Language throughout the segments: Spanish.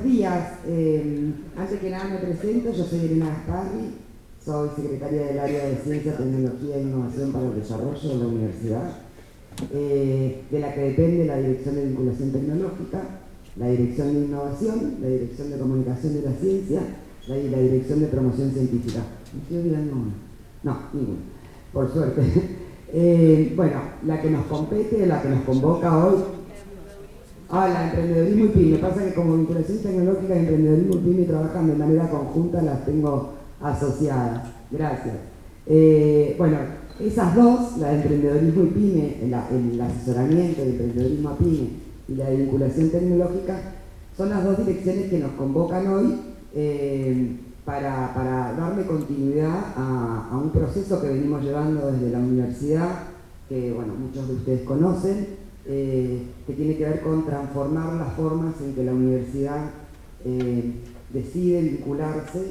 Buenos días. Antes que nada me presento, yo soy Elena Gasparri, soy secretaria del área de Ciencia, Tecnología e Innovación para el Desarrollo de la Universidad, de la que depende la Dirección de Vinculación Tecnológica, la Dirección de Innovación, la Dirección de Comunicación de la Ciencia y la Dirección de Promoción Científica. ¿Me estoy olvidando una? No, ninguna, por suerte. Bueno, la que nos compete, la que nos convoca hoy. La emprendedorismo y pyme. Pasa que como vinculación tecnológica y emprendedorismo y pyme trabajan de manera conjunta, las tengo asociadas. Gracias. Bueno, esas dos, la de emprendedorismo y pyme, el asesoramiento de emprendedorismo a pyme y la de vinculación tecnológica, son las dos direcciones que nos convocan hoy para darle continuidad a un proceso que venimos llevando desde la universidad, que bueno, muchos de ustedes conocen, que tiene que ver con transformar las formas en que la universidad decide vincularse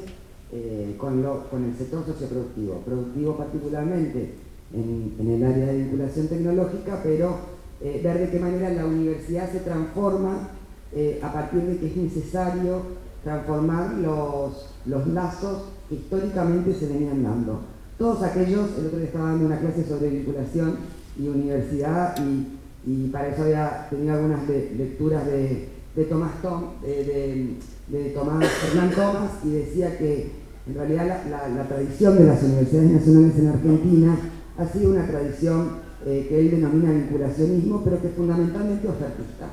con el sector productivo particularmente en el área de vinculación tecnológica, pero ver de qué manera la universidad se transforma a partir de que es necesario transformar los lazos que históricamente se venían dando. Todos aquellos, el otro día estaba dando una clase sobre vinculación y universidad y para eso había tenido algunas lecturas de Fernán Thomas, y decía que en realidad la tradición de las universidades nacionales en Argentina ha sido una tradición que él denomina vinculacionismo, pero que es fundamentalmente ofertista,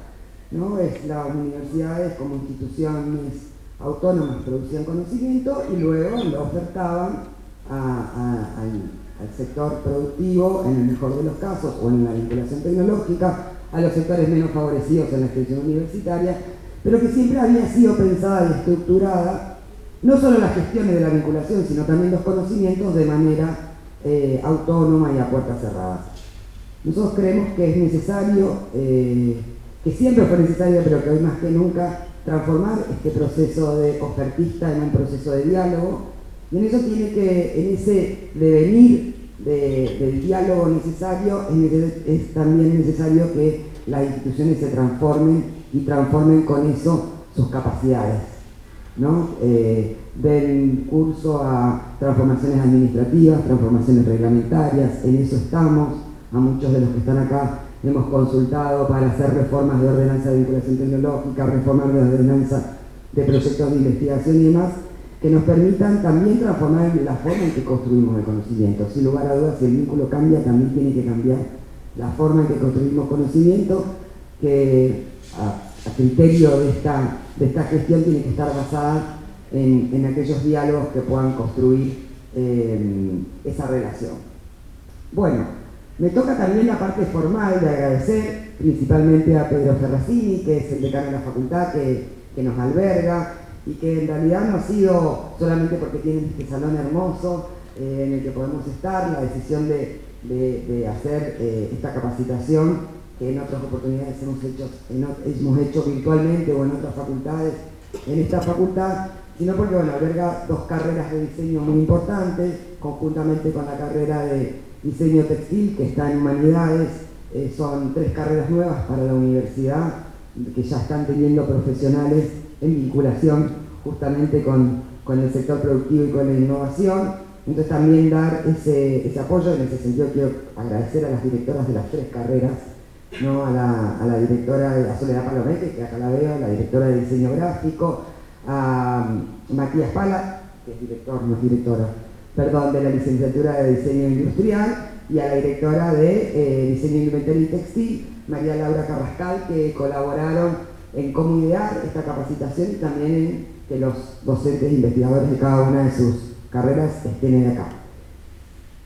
¿no? Es las universidades como instituciones autónomas producían conocimiento y luego lo ofertaban al sector productivo, en el mejor de los casos, o en la vinculación tecnológica, a los sectores menos favorecidos en la extensión universitaria, pero que siempre había sido pensada y estructurada, no solo las gestiones de la vinculación, sino también los conocimientos de manera autónoma y a puertas cerradas. Nosotros creemos que es necesario, que siempre fue necesario, pero que hoy más que nunca, transformar este proceso de ofertista en un proceso de diálogo. Y en eso tiene que, en ese devenir del diálogo necesario, es también necesario que las instituciones se transformen y transformen con eso sus capacidades, ¿no? Den curso a transformaciones administrativas, transformaciones reglamentarias, en eso estamos. A muchos de los que están acá hemos consultado para hacer reformas de ordenanza de vinculación tecnológica, reformas de ordenanza de proyectos de investigación y demás, que nos permitan también transformar la forma en que construimos el conocimiento. Sin lugar a dudas, si el vínculo cambia, también tiene que cambiar la forma en que construimos conocimiento, que a criterio de esta gestión tiene que estar basada en aquellos diálogos que puedan construir esa relación. Bueno, me toca también la parte formal de agradecer principalmente a Pedro Ferracini, que es el decano de la facultad que nos alberga, y que en realidad no ha sido solamente porque tienen este salón hermoso en el que podemos estar, la decisión de hacer esta capacitación que en otras oportunidades hemos hecho virtualmente o en otras facultades, en esta facultad, sino porque bueno, alberga dos carreras de diseño muy importantes, conjuntamente con la carrera de diseño textil que está en humanidades. Son 3 carreras nuevas para la universidad que ya están teniendo profesionales en vinculación justamente con el sector productivo y con la innovación. Entonces también dar ese apoyo. En ese sentido quiero agradecer a las directoras de las 3 carreras, ¿no? A la directora de la Soledad Palomete, que acá la veo, la directora de diseño gráfico, a Matías Pala, que es de la licenciatura de diseño industrial, y a la directora de diseño indumentario y textil, María Laura Carrascal, que colaboraron en cómo idear esta capacitación y también en que los docentes e investigadores de cada una de sus carreras estén acá.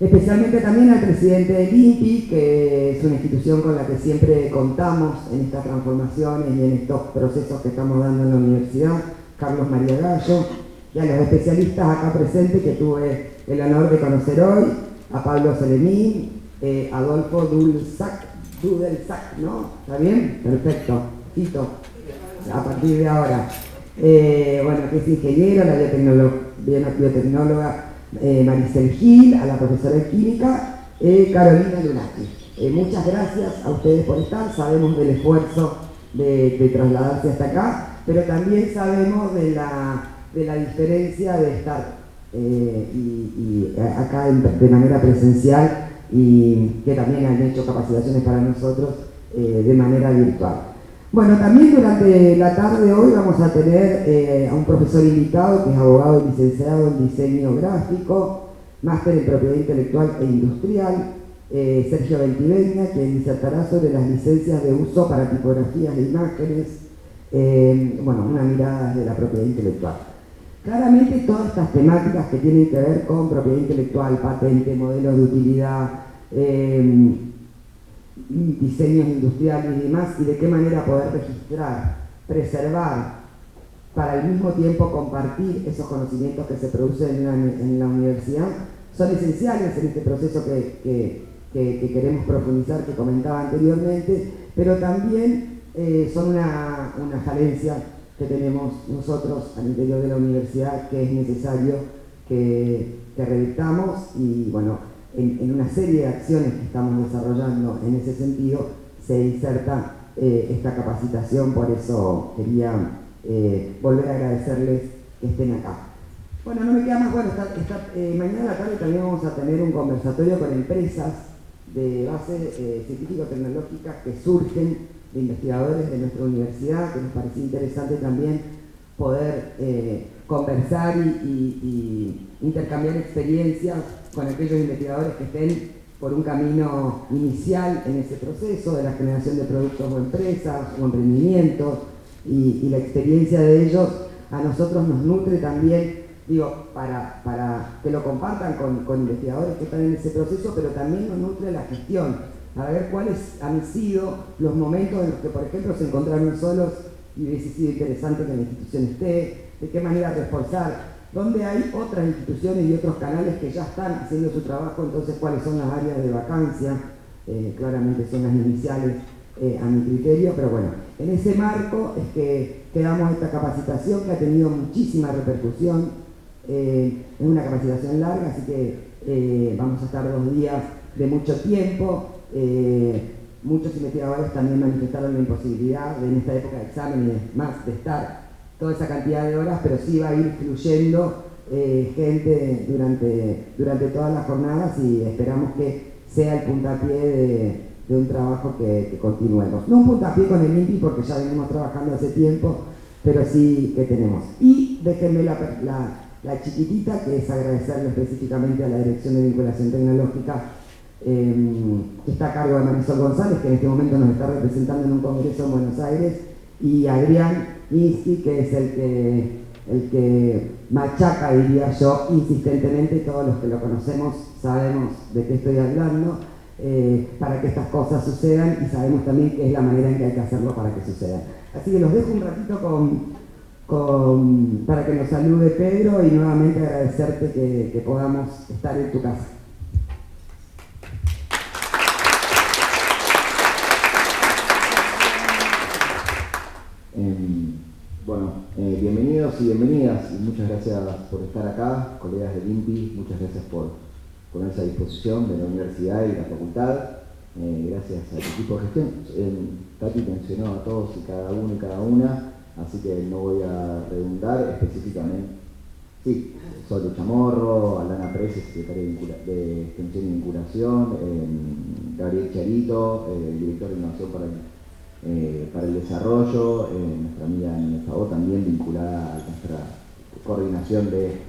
Especialmente también al presidente del INPI, que es una institución con la que siempre contamos en estas transformaciones y en estos procesos que estamos dando en la universidad, Carlos María Gallo, y a los especialistas acá presentes que tuve el honor de conocer hoy, a Pablo Solemín, Adolfo Dudelsac, ¿no? ¿Está bien? Perfecto. Tito, a partir de ahora. Bueno, que es ingeniero, la biotecnóloga Maricel Gil, a la profesora de química, Carolina Lunati. Muchas gracias a ustedes por estar, sabemos del esfuerzo de trasladarse hasta acá, pero también sabemos de la diferencia de estar acá de manera presencial y que también han hecho capacitaciones para nosotros de manera virtual. Bueno, también durante la tarde de hoy vamos a tener a un profesor invitado que es abogado y licenciado en diseño gráfico, máster en propiedad intelectual e industrial, Sergio Ventivegna, quien disertará sobre las licencias de uso para tipografías de imágenes, bueno, una mirada de la propiedad intelectual. Claramente todas estas temáticas que tienen que ver con propiedad intelectual, patente, modelos de utilidad, diseños industriales y demás, y de qué manera poder registrar, preservar, para al mismo tiempo compartir esos conocimientos que se producen en la universidad, son esenciales en este proceso que queremos profundizar, que comentaba anteriormente, pero también son una falencia que tenemos nosotros al interior de la universidad, que es necesario que revirtamos, y bueno, en una serie de acciones que estamos desarrollando en ese sentido se inserta esta capacitación. Por eso quería volver a agradecerles que estén acá. Bueno, no me queda más. Bueno, mañana a la tarde también vamos a tener un conversatorio con empresas de base científico-tecnológica que surgen de investigadores de nuestra universidad, que nos parecía interesante también poder conversar y intercambiar experiencias con aquellos investigadores que estén por un camino inicial en ese proceso de la generación de productos o empresas o emprendimientos, y la experiencia de ellos a nosotros nos nutre también, digo, para que lo compartan con investigadores que están en ese proceso, pero también nos nutre la gestión, para ver cuáles han sido los momentos en los que, por ejemplo, se encontraron solos y hubiese sido interesante que la institución esté, de qué manera reforzar, dónde hay otras instituciones y otros canales que ya están haciendo su trabajo, entonces cuáles son las áreas de vacancia, claramente son las iniciales a mi criterio, pero bueno, en ese marco es que damos esta capacitación que ha tenido muchísima repercusión. Es una capacitación larga, así que vamos a estar 2 días de mucho tiempo. Muchos investigadores también manifestaron la imposibilidad en esta época de exámenes más de estar toda esa cantidad de horas, pero sí va a ir fluyendo gente durante todas las jornadas, y esperamos que sea el puntapié de un trabajo que continuemos. No un puntapié con el INPI, porque ya venimos trabajando hace tiempo, pero sí que tenemos. Y déjenme la chiquitita, que es agradecerle específicamente a la Dirección de Vinculación Tecnológica, que está a cargo de Marisol González, que en este momento nos está representando en un congreso en Buenos Aires, y Adrián Insky, que es el que machaca, diría yo, insistentemente, todos los que lo conocemos sabemos de qué estoy hablando, para que estas cosas sucedan, y sabemos también que es la manera en que hay que hacerlo para que sucedan. Así que los dejo un ratito para que nos salude Pedro, y nuevamente agradecerte que podamos estar en tu casa. Bienvenidos y bienvenidas, y muchas gracias por estar acá, colegas del INPI, muchas gracias por ponerse a disposición de la universidad y la facultad, gracias al equipo de gestión. Tati mencionó a todos y cada uno y cada una, así que no voy a redundar específicamente. Sí, Sole Chamorro, Alana Prese, secretaria de Extensión y Vinculación, Gabriel Charito, director de Innovación para el Desarrollo, nuestra amiga NFAO también vinculada a nuestra coordinación de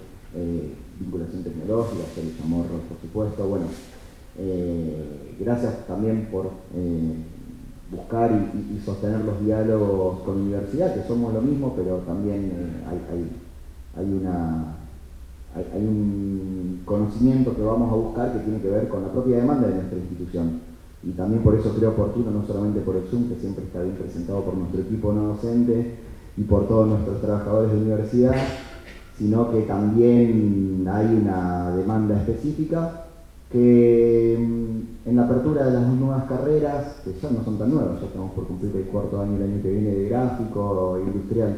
vinculación tecnológica, Sole Chamorro, por supuesto. Bueno, gracias también por buscar y sostener los diálogos con la universidad, que somos lo mismo, pero también hay un conocimiento que vamos a buscar que tiene que ver con la propia demanda de nuestra institución. Y también por eso creo oportuno, no solamente por el Zoom, que siempre está bien presentado por nuestro equipo no docente y por todos nuestros trabajadores de universidad, sino que también hay una demanda específica que en la apertura de las nuevas carreras, que ya no son tan nuevas, ya estamos por cumplir el 4º año el año que viene de gráfico industrial,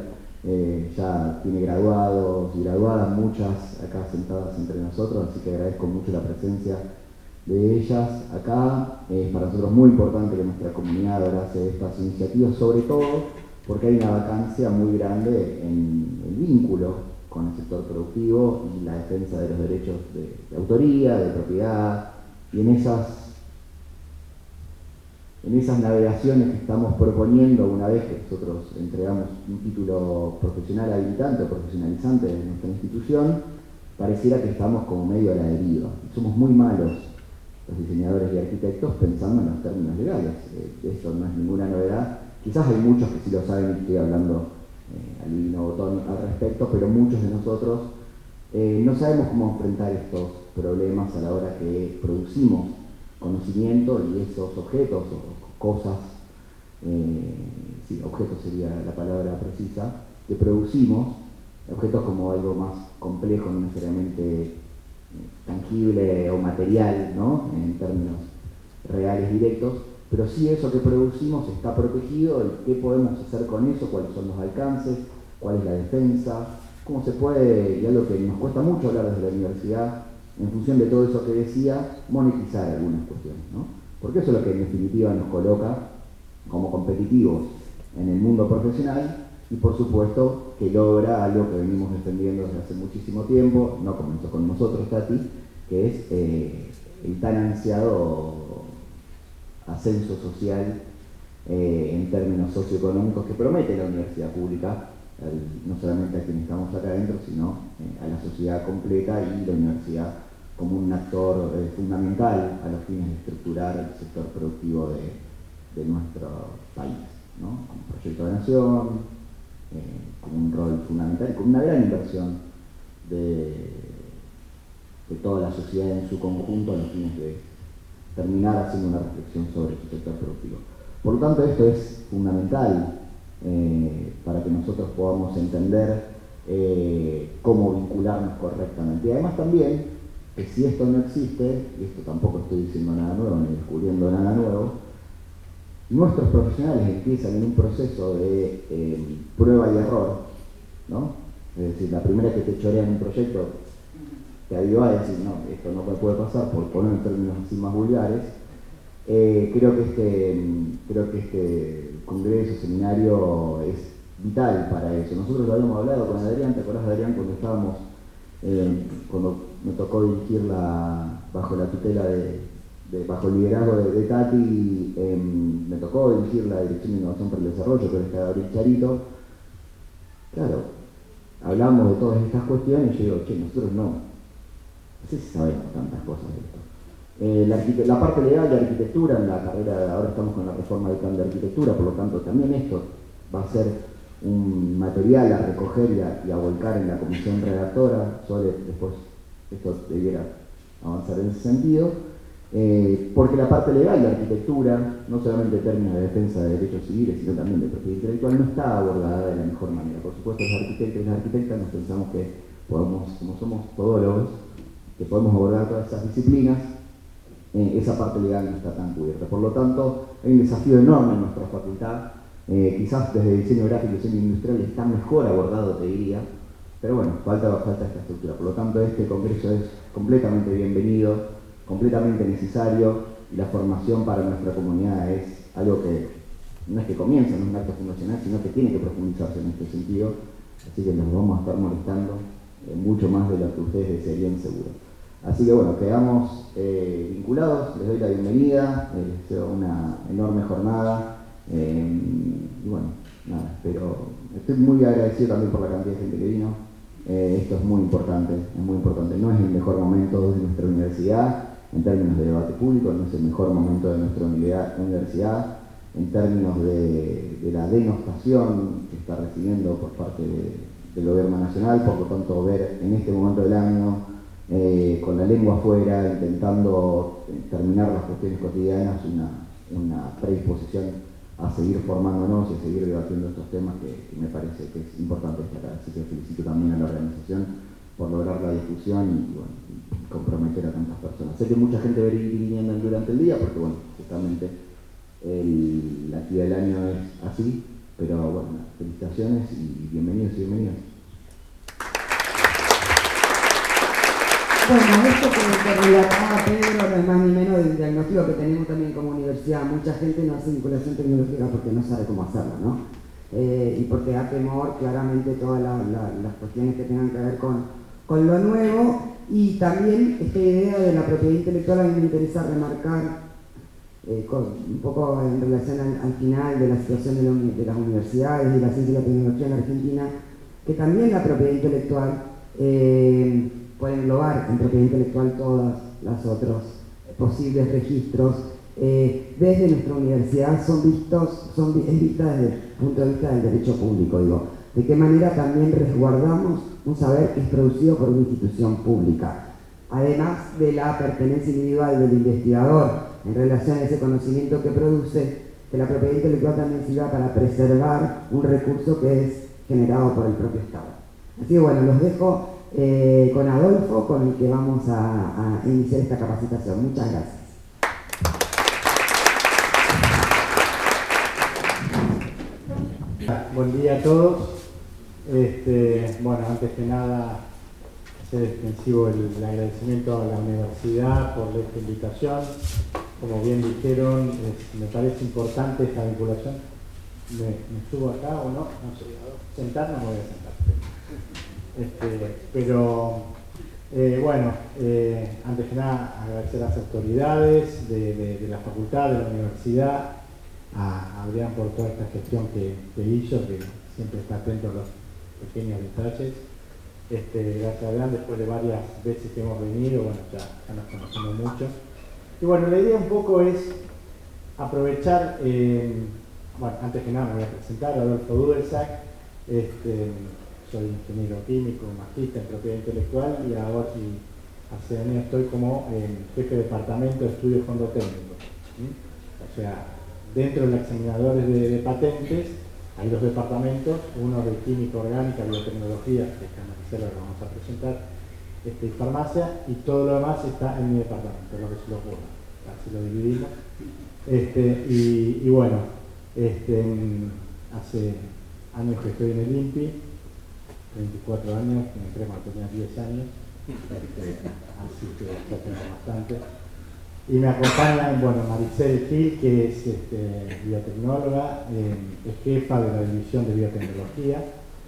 ya tiene graduados y graduadas, muchas acá sentadas entre nosotros, así que agradezco mucho la presencia de ellas acá. Es para nosotros muy importante que nuestra comunidad abrace estas iniciativas, sobre todo porque hay una vacancia muy grande en el vínculo con el sector productivo y la defensa de los derechos de autoría, de propiedad, y en esas navegaciones que estamos proponiendo una vez que nosotros entregamos un título profesional habilitante o profesionalizante de nuestra institución, pareciera que estamos como medio a la deriva. Somos muy malos los diseñadores y arquitectos pensando en los términos legales. Esto no es ninguna novedad. Quizás hay muchos que sí lo saben y estoy hablando al divino botón al respecto, pero muchos de nosotros no sabemos cómo enfrentar estos problemas a la hora que producimos conocimiento y esos objetos o cosas, sí, objetos sería la palabra precisa, que producimos, objetos como algo más complejo, no necesariamente tangible o material, ¿no? En términos reales directos, pero sí eso que producimos está protegido y qué podemos hacer con eso, cuáles son los alcances, cuál es la defensa, cómo se puede, y algo que nos cuesta mucho hablar desde la universidad, en función de todo eso que decía, monetizar algunas cuestiones, ¿no? Porque eso es lo que en definitiva nos coloca como competitivos en el mundo profesional y por supuesto que logra algo que venimos defendiendo desde hace muchísimo tiempo, no comenzó con nosotros, Tati, que es el tan ansiado ascenso social en términos socioeconómicos que promete la universidad pública, no solamente a quienes estamos acá adentro, sino a la sociedad completa y la universidad como un actor fundamental a los fines de estructurar el sector productivo de nuestro país, ¿no? Como proyecto de nación, como un rol fundamental, con una gran inversión de toda la sociedad en su conjunto a los fines de terminar haciendo una reflexión sobre su sector productivo. Por lo tanto, esto es fundamental para que nosotros podamos entender cómo vincularnos correctamente. Y además también, que si esto no existe, y esto tampoco estoy diciendo nada nuevo ni descubriendo nada nuevo, nuestros profesionales empiezan en un proceso de prueba y error, ¿no? Es decir, la primera que te chorean un proyecto te ayuda a decir, no, esto no me puede pasar, por poner en términos así más vulgares. Creo que este congreso, seminario es vital para eso. Nosotros lo habíamos hablado con Adrián, ¿te acordás de Adrián cuando estábamos, cuando me tocó dirigirla bajo la tutela bajo el liderazgo de Tati, me tocó dirigir la Dirección de Innovación para el Desarrollo, que está Gabriel Charito. Claro, hablamos de todas estas cuestiones y yo digo, che, nosotros no sé si sabemos tantas cosas de esto. La parte legal de arquitectura, en la carrera, ahora estamos con la reforma del plan de arquitectura, por lo tanto también esto va a ser un material a recoger y a volcar en la comisión redactora. Después esto debiera avanzar en ese sentido, porque la parte legal de arquitectura, no solamente en términos de defensa de derechos civiles, sino también de propiedad intelectual, no está abordada de la mejor manera. Por supuesto, los arquitectos y las arquitectas nos pensamos que podemos, como somos todólogos, que podemos abordar todas esas disciplinas, esa parte legal no está tan cubierta. Por lo tanto, hay un desafío enorme en nuestra facultad. Quizás desde diseño gráfico y diseño industrial está mejor abordado, te diría, pero bueno, falta esta estructura. Por lo tanto, este congreso es completamente bienvenido, completamente necesario, y la formación para nuestra comunidad es algo que no es que comienza en un acto fundacional, sino que tiene que profundizarse en este sentido, así que nos vamos a estar molestando mucho más de lo que ustedes desearían seguro. Así que bueno, quedamos vinculados, les doy la bienvenida, les deseo una enorme jornada, y bueno, nada, pero estoy muy agradecido también por la cantidad de gente que vino. Esto es muy importante, no es el mejor momento de nuestra universidad en términos de debate público, no es el mejor momento de nuestra universidad en términos de la denostación que está recibiendo por parte del gobierno nacional. Por lo tanto, ver en este momento del año, con la lengua afuera, intentando terminar las cuestiones cotidianas, una predisposición a seguir formándonos y a seguir debatiendo estos temas que me parece que es importante destacar. Así que felicito también a la organización por lograr la discusión y comprometer a tantas personas. Sé que mucha gente va a ir viniendo durante el día porque, bueno, justamente la actividad del año es así, pero bueno, felicitaciones y bienvenidos y bienvenidas. Bueno, esto que relataba Pedro no es más ni menos del diagnóstico que tenemos también como universidad. Mucha gente no hace vinculación tecnológica porque no sabe cómo hacerla, ¿no? y porque da temor claramente todas las cuestiones que tengan que ver con lo nuevo, y también esta idea de la propiedad intelectual a mí me interesa remarcar un poco en relación al final de la situación de las universidades y la ciencia y la tecnología en Argentina, que también la propiedad intelectual puede englobar en propiedad intelectual todos los otros posibles registros. Desde nuestra universidad es vista desde el punto de vista del derecho público, digo, de qué manera también resguardamos un saber que es producido por una institución pública, además de la pertenencia individual del investigador en relación a ese conocimiento que produce, que la propiedad intelectual también sirva para preservar un recurso que es generado por el propio Estado. Así que bueno, los dejo con Adolfo, con el que vamos a iniciar esta capacitación. Muchas gracias. Buen día a todos. Bueno, antes que nada, hacer extensivo el agradecimiento a la universidad por esta invitación. Como bien dijeron, me parece importante esta vinculación. ¿Me subo acá o no? No sé, sentar no me voy a sentar. Bueno, antes que nada agradecer a las autoridades de la facultad, de la universidad, a Adrián por toda esta gestión que hizo, que siempre está atento a los pequeños detalles. Gracias a Adrián, después de varias veces que hemos venido, bueno, ya nos conocemos mucho. Y bueno, la idea un poco es aprovechar, bueno, antes que nada me voy a presentar, Adolfo Dudelsack, soy ingeniero químico, magíster en propiedad intelectual y ahora hace años estoy como jefe de departamento de estudios fondo técnico. O sea, dentro de los examinadores de patentes hay dos departamentos, uno de química orgánica, biotecnología, que es Marcelo, que vamos a presentar, y farmacia, y todo lo demás está en mi departamento, lo que se lo ocurra, así lo dividimos. Y bueno, hace años que estoy en el INPI, 24 años, que entré cuando tenía 10 años, así que ya tengo bastante. Y me acompaña, bueno, Maricel Gil, que es biotecnóloga, es jefa de la División de Biotecnología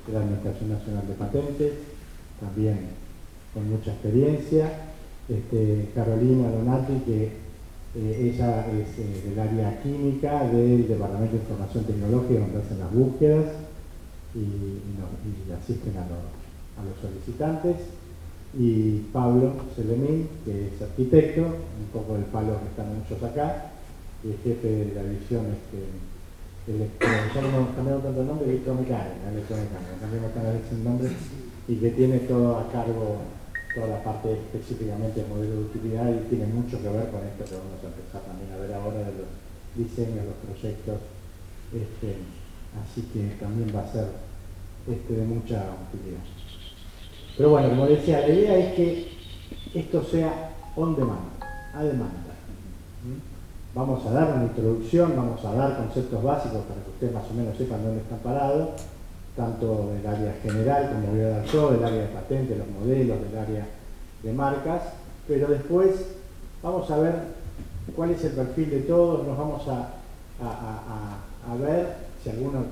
de la Administración Nacional de Patentes, también con mucha experiencia. Carolina Donati, que ella es del área química del Departamento de Información Tecnológica, donde hacen las búsquedas y asisten a los solicitantes. Y Pablo Selemín, que es arquitecto, un poco del palo que están muchos acá, y es jefe de la división ya no cambiaron tanto el nombre, electromecánica, cambiamos cada vez el nombre, y que tiene todo a cargo, toda la parte específicamente del modelo de utilidad, y tiene mucho que ver con esto que vamos a empezar también a ver ahora de los diseños, los proyectos, así que también va a ser de mucha utilidad. Pero bueno, como decía, la idea es que esto sea on demand, a demanda. Vamos a dar una introducción, vamos a dar conceptos básicos para que ustedes más o menos sepan dónde están parados, tanto del área general, como voy a dar yo, del área de patentes, los modelos, del área de marcas, pero después vamos a ver cuál es el perfil de todos, nos vamos a ver si algunos,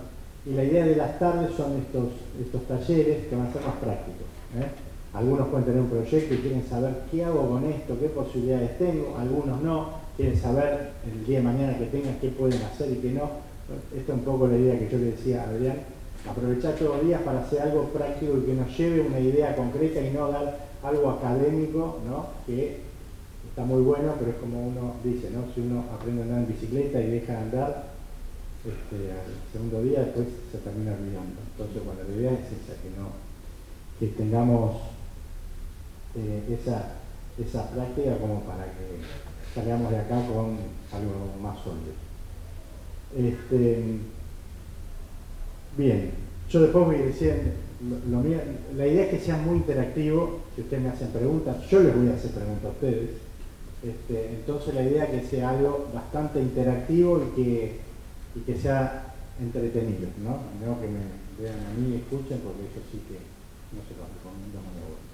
y la idea de las tardes son estos talleres que van a ser más prácticos. Algunos pueden tener un proyecto y quieren saber qué hago con esto, qué posibilidades tengo, algunos no, quieren saber el día de mañana que tengan qué pueden hacer y qué no. Esta es un poco la idea que yo le decía a Adrián, aprovechar todos los días para hacer algo práctico y que nos lleve una idea concreta y no dar algo académico, ¿no? Que está muy bueno, pero es como uno dice, ¿no? Si uno aprende a andar en bicicleta y deja de andar, al segundo día después se termina olvidando. Entonces, bueno, la idea es esa, que tengamos esa práctica como para que salgamos de acá con algo más sólido. Bien, yo después voy a decir lo mío. La idea es que sea muy interactivo. Si ustedes me hacen preguntas, yo les voy a hacer preguntas a ustedes. Entonces la idea es que sea algo bastante interactivo y que sea entretenido, ¿no? No que me vean a mí y escuchen, porque eso sí que no se los recomiendo muy bueno.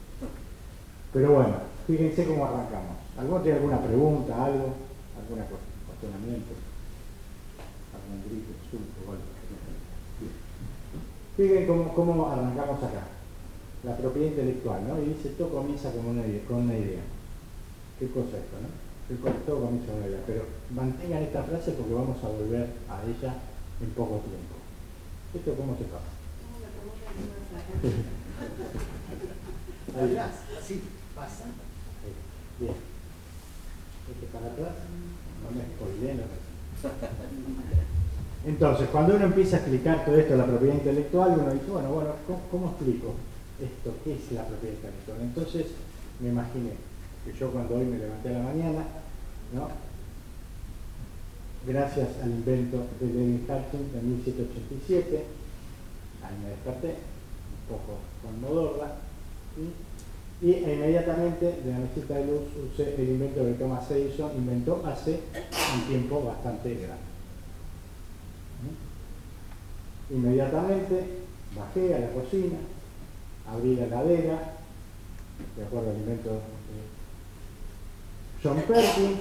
Pero bueno, fíjense cómo arrancamos. ¿Alguno tiene alguna pregunta, algo? ¿Alguna cuestionamiento? ¿Algún grito, insulto o algo? Bien. Fíjense cómo arrancamos acá. La propiedad intelectual, ¿no? Y dice, todo comienza con una idea. ¿Qué cosa es esto, no? Todo comienza con una idea. Pero mantengan esta frase porque vamos a volver a ella en poco tiempo. ¿Esto cómo se pasa? Así pasa. Bien. Para atrás, no me spoileen. Entonces, cuando uno empieza a explicar todo esto de la propiedad intelectual, uno dice, bueno, ¿cómo explico esto? ¿Qué es la propiedad intelectual? Entonces, me imaginé que yo cuando hoy me levanté a la mañana, ¿no? Gracias al invento de Levin Hutchins en 1787, ahí me desperté, un poco con modorra, y inmediatamente de la mesita de luz usé el invento que Thomas Edison inventó hace un tiempo bastante grande. Inmediatamente bajé a la cocina, abrí la heladera, de acuerdo al invento de John Perkins.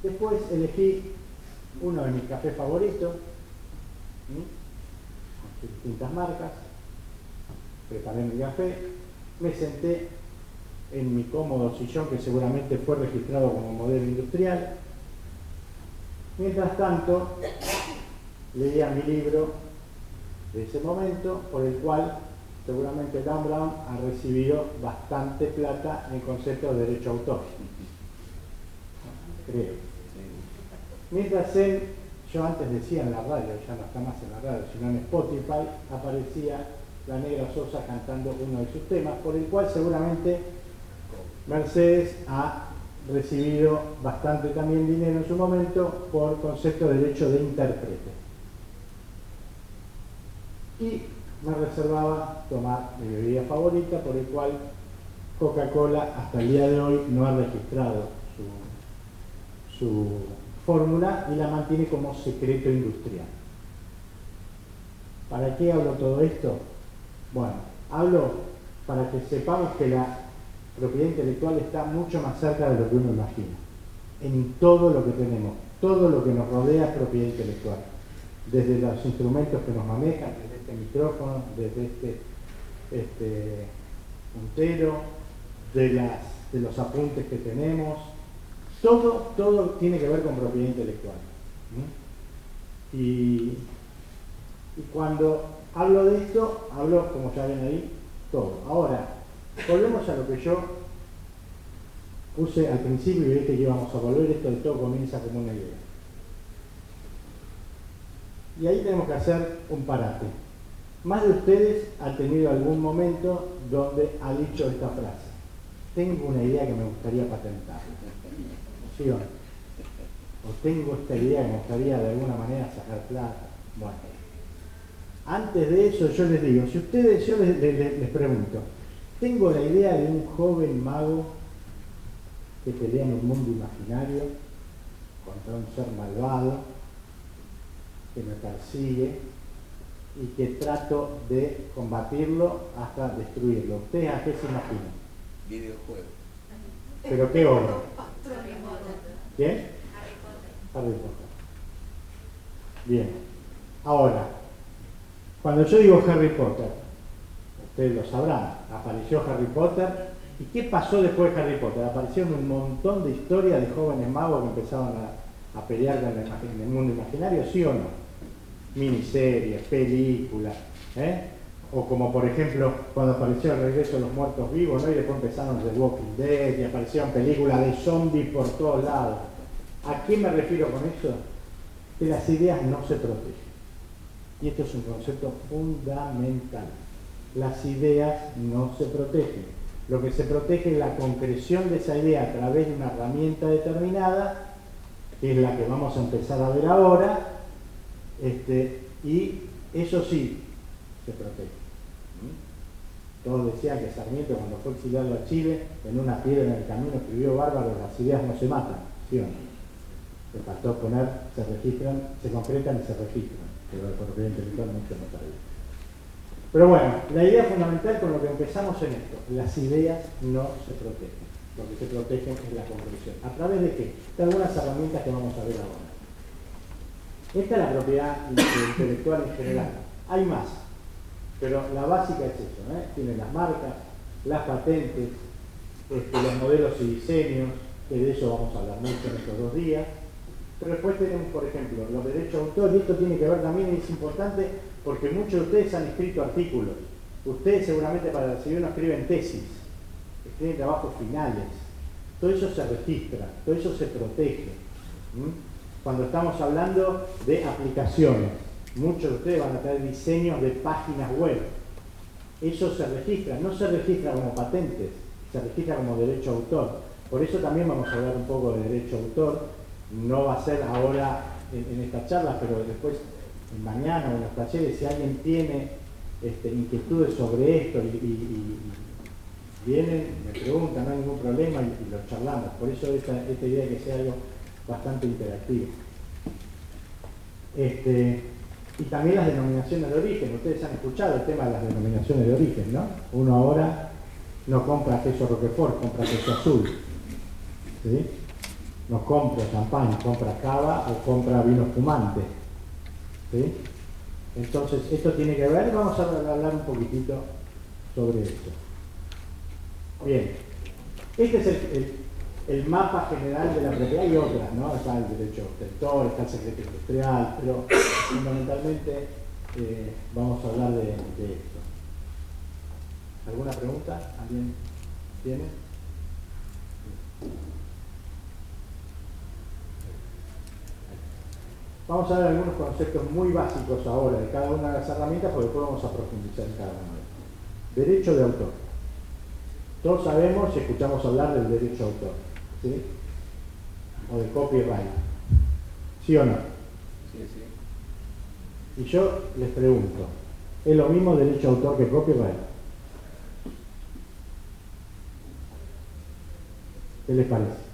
Después elegí uno de mis cafés favoritos, con distintas marcas, preparé mi café, me senté en mi cómodo sillón que seguramente fue registrado como modelo industrial. Mientras tanto, leía mi libro de ese momento, por el cual seguramente Dan Brown ha recibido bastante plata en concepto de derecho a autor. Creo. Mientras yo antes decía en la radio, ya no está más en la radio, sino en Spotify, aparecía la Negra Sosa cantando uno de sus temas, por el cual seguramente Mercedes ha recibido bastante también dinero en su momento por concepto de derecho de intérprete. Y me reservaba tomar mi bebida favorita, por el cual Coca-Cola hasta el día de hoy no ha registrado su fórmula y la mantiene como secreto industrial. ¿Para qué hablo todo esto? Bueno, hablo para que sepamos que la propiedad intelectual está mucho más cerca de lo que uno imagina. En todo lo que tenemos, todo lo que nos rodea es propiedad intelectual. Desde los instrumentos que nos manejan, desde este micrófono, desde este puntero, de los apuntes que tenemos, todo tiene que ver con propiedad intelectual. Y cuando hablo de esto, hablo, como ya ven ahí, todo. Ahora, volvemos a lo que yo puse al principio y viste que íbamos a volver. Esto de todo comienza como una idea. Y ahí tenemos que hacer un parate. Más de ustedes han tenido algún momento donde ha dicho esta frase: tengo una idea que me gustaría patentar. ¿Sí o no? O tengo esta idea que me gustaría de alguna manera sacar plata. Bueno, antes de eso yo les digo, si ustedes, yo les pregunto, tengo la idea de un joven mago que pelea en un mundo imaginario contra un ser malvado que me persigue y que trato de combatirlo hasta destruirlo. ¿Ustedes a qué se imaginan? Videojuego. ¿Pero qué oro? ¿Quién? Harry Potter. Bien. Ahora, cuando yo digo Harry Potter, ustedes lo sabrán, apareció Harry Potter. ¿Y qué pasó después de Harry Potter? Aparecieron un montón de historias de jóvenes magos que empezaban a pelear en el mundo imaginario, ¿sí o no? Miniseries, películas, o como por ejemplo cuando apareció El regreso de los muertos vivos, ¿no? Y después empezaron The Walking Dead y aparecieron películas de zombies por todos lados. ¿A qué me refiero con eso? Que las ideas no se protegen. Y esto es un concepto fundamental. Las ideas no se protegen. Lo que se protege es la concreción de esa idea a través de una herramienta determinada, que es la que vamos a empezar a ver ahora, y eso sí se protege. Todos decían que Sarmiento, cuando fue exiliado a Chile, en una piedra en el camino escribió: bárbaro, las ideas no se matan, ¿sí o no? Le faltó poner, se registran, se concretan y se registran, pero de propiedad intelectual mucho no sabía. Pero bueno, la idea fundamental con lo que empezamos en esto: las ideas no se protegen. Lo que se protege es la concreción. ¿A través de qué? De algunas herramientas que vamos a ver ahora. Esta es la propiedad intelectual en general. Hay más. Pero la básica es eso, tiene las marcas, las patentes, los modelos y diseños, que de eso vamos a hablar mucho en estos 2 días. Pero después tenemos, por ejemplo, los derechos de autor, y esto tiene que ver también, y es importante, porque muchos de ustedes han escrito artículos. Ustedes seguramente si uno escriben tesis, escriben trabajos finales, todo eso se registra, todo eso se protege. Cuando estamos hablando de aplicaciones, muchos de ustedes van a tener diseños de páginas web. Eso se registra, no se registra como patentes, se registra como derecho de autor. Por eso también vamos a hablar un poco de derecho de autor. No va a ser ahora en esta charla, pero después, mañana o en los talleres, si alguien tiene inquietudes sobre esto y vienen, me preguntan, no hay ningún problema y lo charlamos. Por eso esta idea de que sea algo bastante interactivo. Y también las denominaciones de origen. Ustedes han escuchado el tema de las denominaciones de origen, ¿no? Uno ahora no compra queso Roquefort, compra queso azul. ¿Sí? No compra champán, compra cava o compra vino espumante. ¿Sí? Entonces, esto tiene que ver, vamos a hablar un poquitito sobre esto. Bien, este es el mapa general de la propiedad y otras, ¿no? Está el derecho de autor, está el secreto industrial, pero fundamentalmente vamos a hablar de esto. ¿Alguna pregunta? ¿Alguien tiene? Vamos a ver algunos conceptos muy básicos ahora de cada una de las herramientas, porque después vamos a profundizar en cada una de ellas. Derecho de autor. Todos sabemos y escuchamos hablar del derecho de autor, ¿sí? O de copyright. ¿Sí o no? Sí, sí. Y yo les pregunto, ¿es lo mismo derecho de autor que copyright? ¿Qué les parece?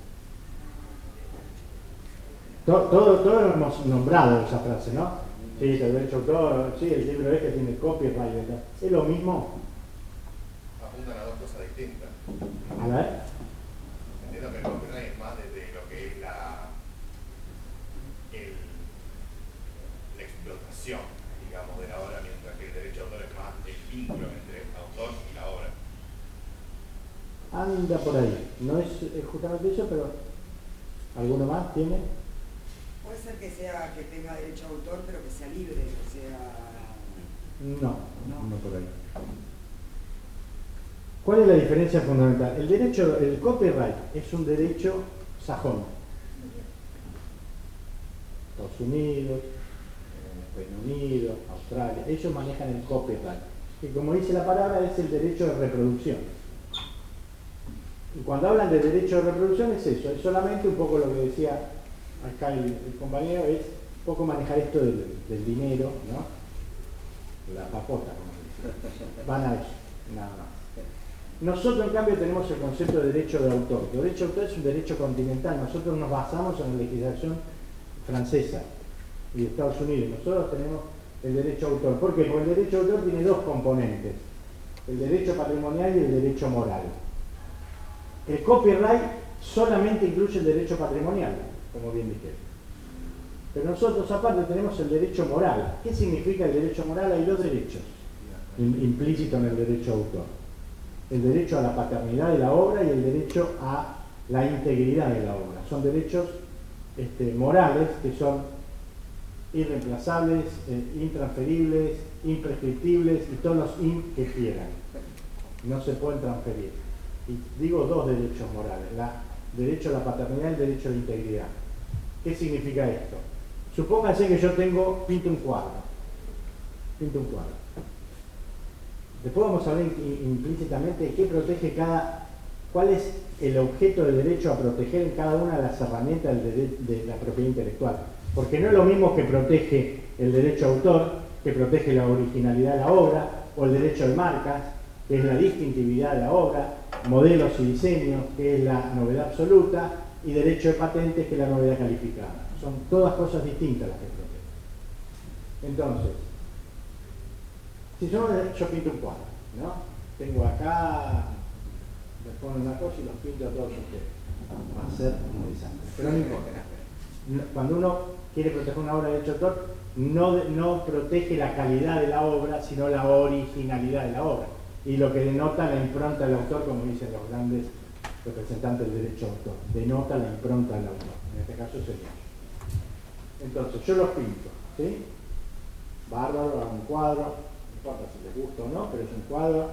Todos hemos nombrado esa frase, ¿no? Sí, el derecho de autor, sí, el libro este tiene copyright. ¿Es lo mismo? Apuntan a dos cosas distintas. A ver. Entiendo que el copyright es más desde lo que es la explotación, digamos, de la obra, mientras que el derecho de autor es más el vínculo entre el autor y la obra. Anda por ahí. No es justamente eso, pero ¿alguno más tiene? Puede ser que tenga derecho a autor, pero que sea libre, que sea... No por ahí. ¿Cuál es la diferencia fundamental? El copyright es un derecho sajón. Estados Unidos, Reino Unido, Australia, ellos manejan el copyright, que como dice la palabra es el derecho de reproducción. Y cuando hablan de derecho de reproducción es eso, es solamente un poco lo que decía acá el compañero, es un poco manejar esto del dinero, ¿no? La papota, como se dice. Van a eso, nada más. Nosotros, en cambio, tenemos el concepto de derecho de autor. El derecho de autor es un derecho continental. Nosotros nos basamos en la legislación francesa y de Estados Unidos. Nosotros tenemos el derecho de autor. ¿Por qué? Porque el derecho de autor tiene dos componentes: el derecho patrimonial y el derecho moral. El copyright solamente incluye el derecho patrimonial, como bien dije. Pero nosotros, aparte, tenemos el derecho moral. ¿Qué significa el derecho moral? Hay dos derechos implícitos en el derecho de autor: el derecho a la paternidad de la obra y el derecho a la integridad de la obra. Son derechos morales que son irreemplazables, intransferibles, imprescriptibles y todos los que quieran. No se pueden transferir. Y digo dos derechos morales: el derecho a la paternidad y el derecho a la integridad. ¿Qué significa esto? Supónganse que yo pinto un cuadro. Después vamos a ver implícitamente qué protege cuál es el objeto del derecho a proteger en cada una de las herramientas de la propiedad intelectual. Porque no es lo mismo que protege el derecho de autor, que protege la originalidad de la obra, o el derecho de marcas, que es la distintividad de la obra, modelos y diseños, que es la novedad absoluta, y derecho de patentes, que es la novedad calificada. Son todas cosas distintas las que protegen. Entonces, si yo pinto un cuadro, ¿no? Tengo acá, me pongo una cosa y los pinto a todos ustedes. Va a ser muy desastre. Pero no importa. Cuando uno quiere proteger una obra de derecho de autor, no protege la calidad de la obra, sino la originalidad de la obra. Y lo que denota la impronta del autor, como dicen los grandes representantes del derecho de autor, denota la impronta del autor. En este caso sería. Entonces, yo los pinto, ¿sí? Bárbaro, hago un cuadro, no importa si les gusta o no, pero es un cuadro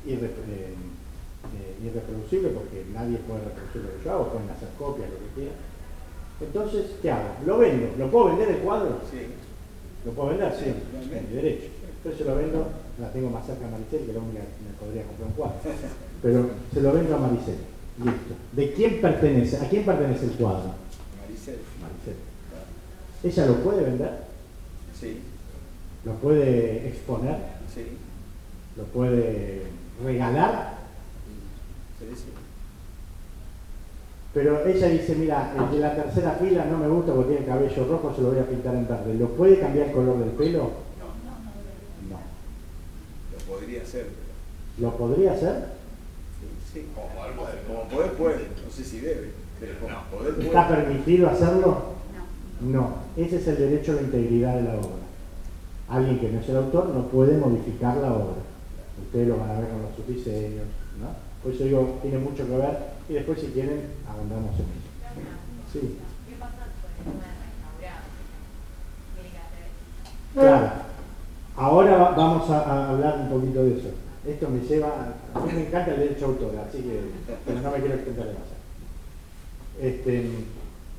irreproducible porque nadie puede reproducir lo que yo hago, pueden hacer copias, lo que quieran. Entonces, ¿qué hago? Lo vendo. ¿Lo puedo vender el cuadro? Sí. ¿Lo puedo vender? Sí, Sí, en derecho. Entonces lo vendo, la tengo más cerca a Maricel, que la única que me podría comprar un cuadro. Pero se lo vendo a Maricel. Listo. ¿De quién pertenece? ¿A quién pertenece el cuadro? Maricel. Maricel. ¿Ella lo puede vender? Sí. ¿Lo puede exponer? Sí. ¿Lo puede regalar? Sí, sí. Pero ella dice, mira, el de la tercera fila no me gusta porque tiene cabello rojo, se lo voy a pintar en verde. ¿Lo puede cambiar el color del pelo? No. No. Lo podría hacer, pero... ¿Lo podría hacer? Sí. Como Como poder, no sé si debe, pero como poder puede. ¿Está permitido hacerlo? No. Ese es el derecho a la integridad de la obra. Alguien que no es el autor no puede modificar la obra. Ustedes lo van a ver con los subdiseños, ¿no? Por eso digo, tiene mucho que ver y después si quieren abundamos en eso. Sí. ¿Qué pasa con el tema de restaurar? ¿Tiene que hacer? Claro. Ahora vamos a hablar un poquito de eso. Esto me lleva, a mí me encanta el derecho de autor, así que pero no me quiero extender demasiado.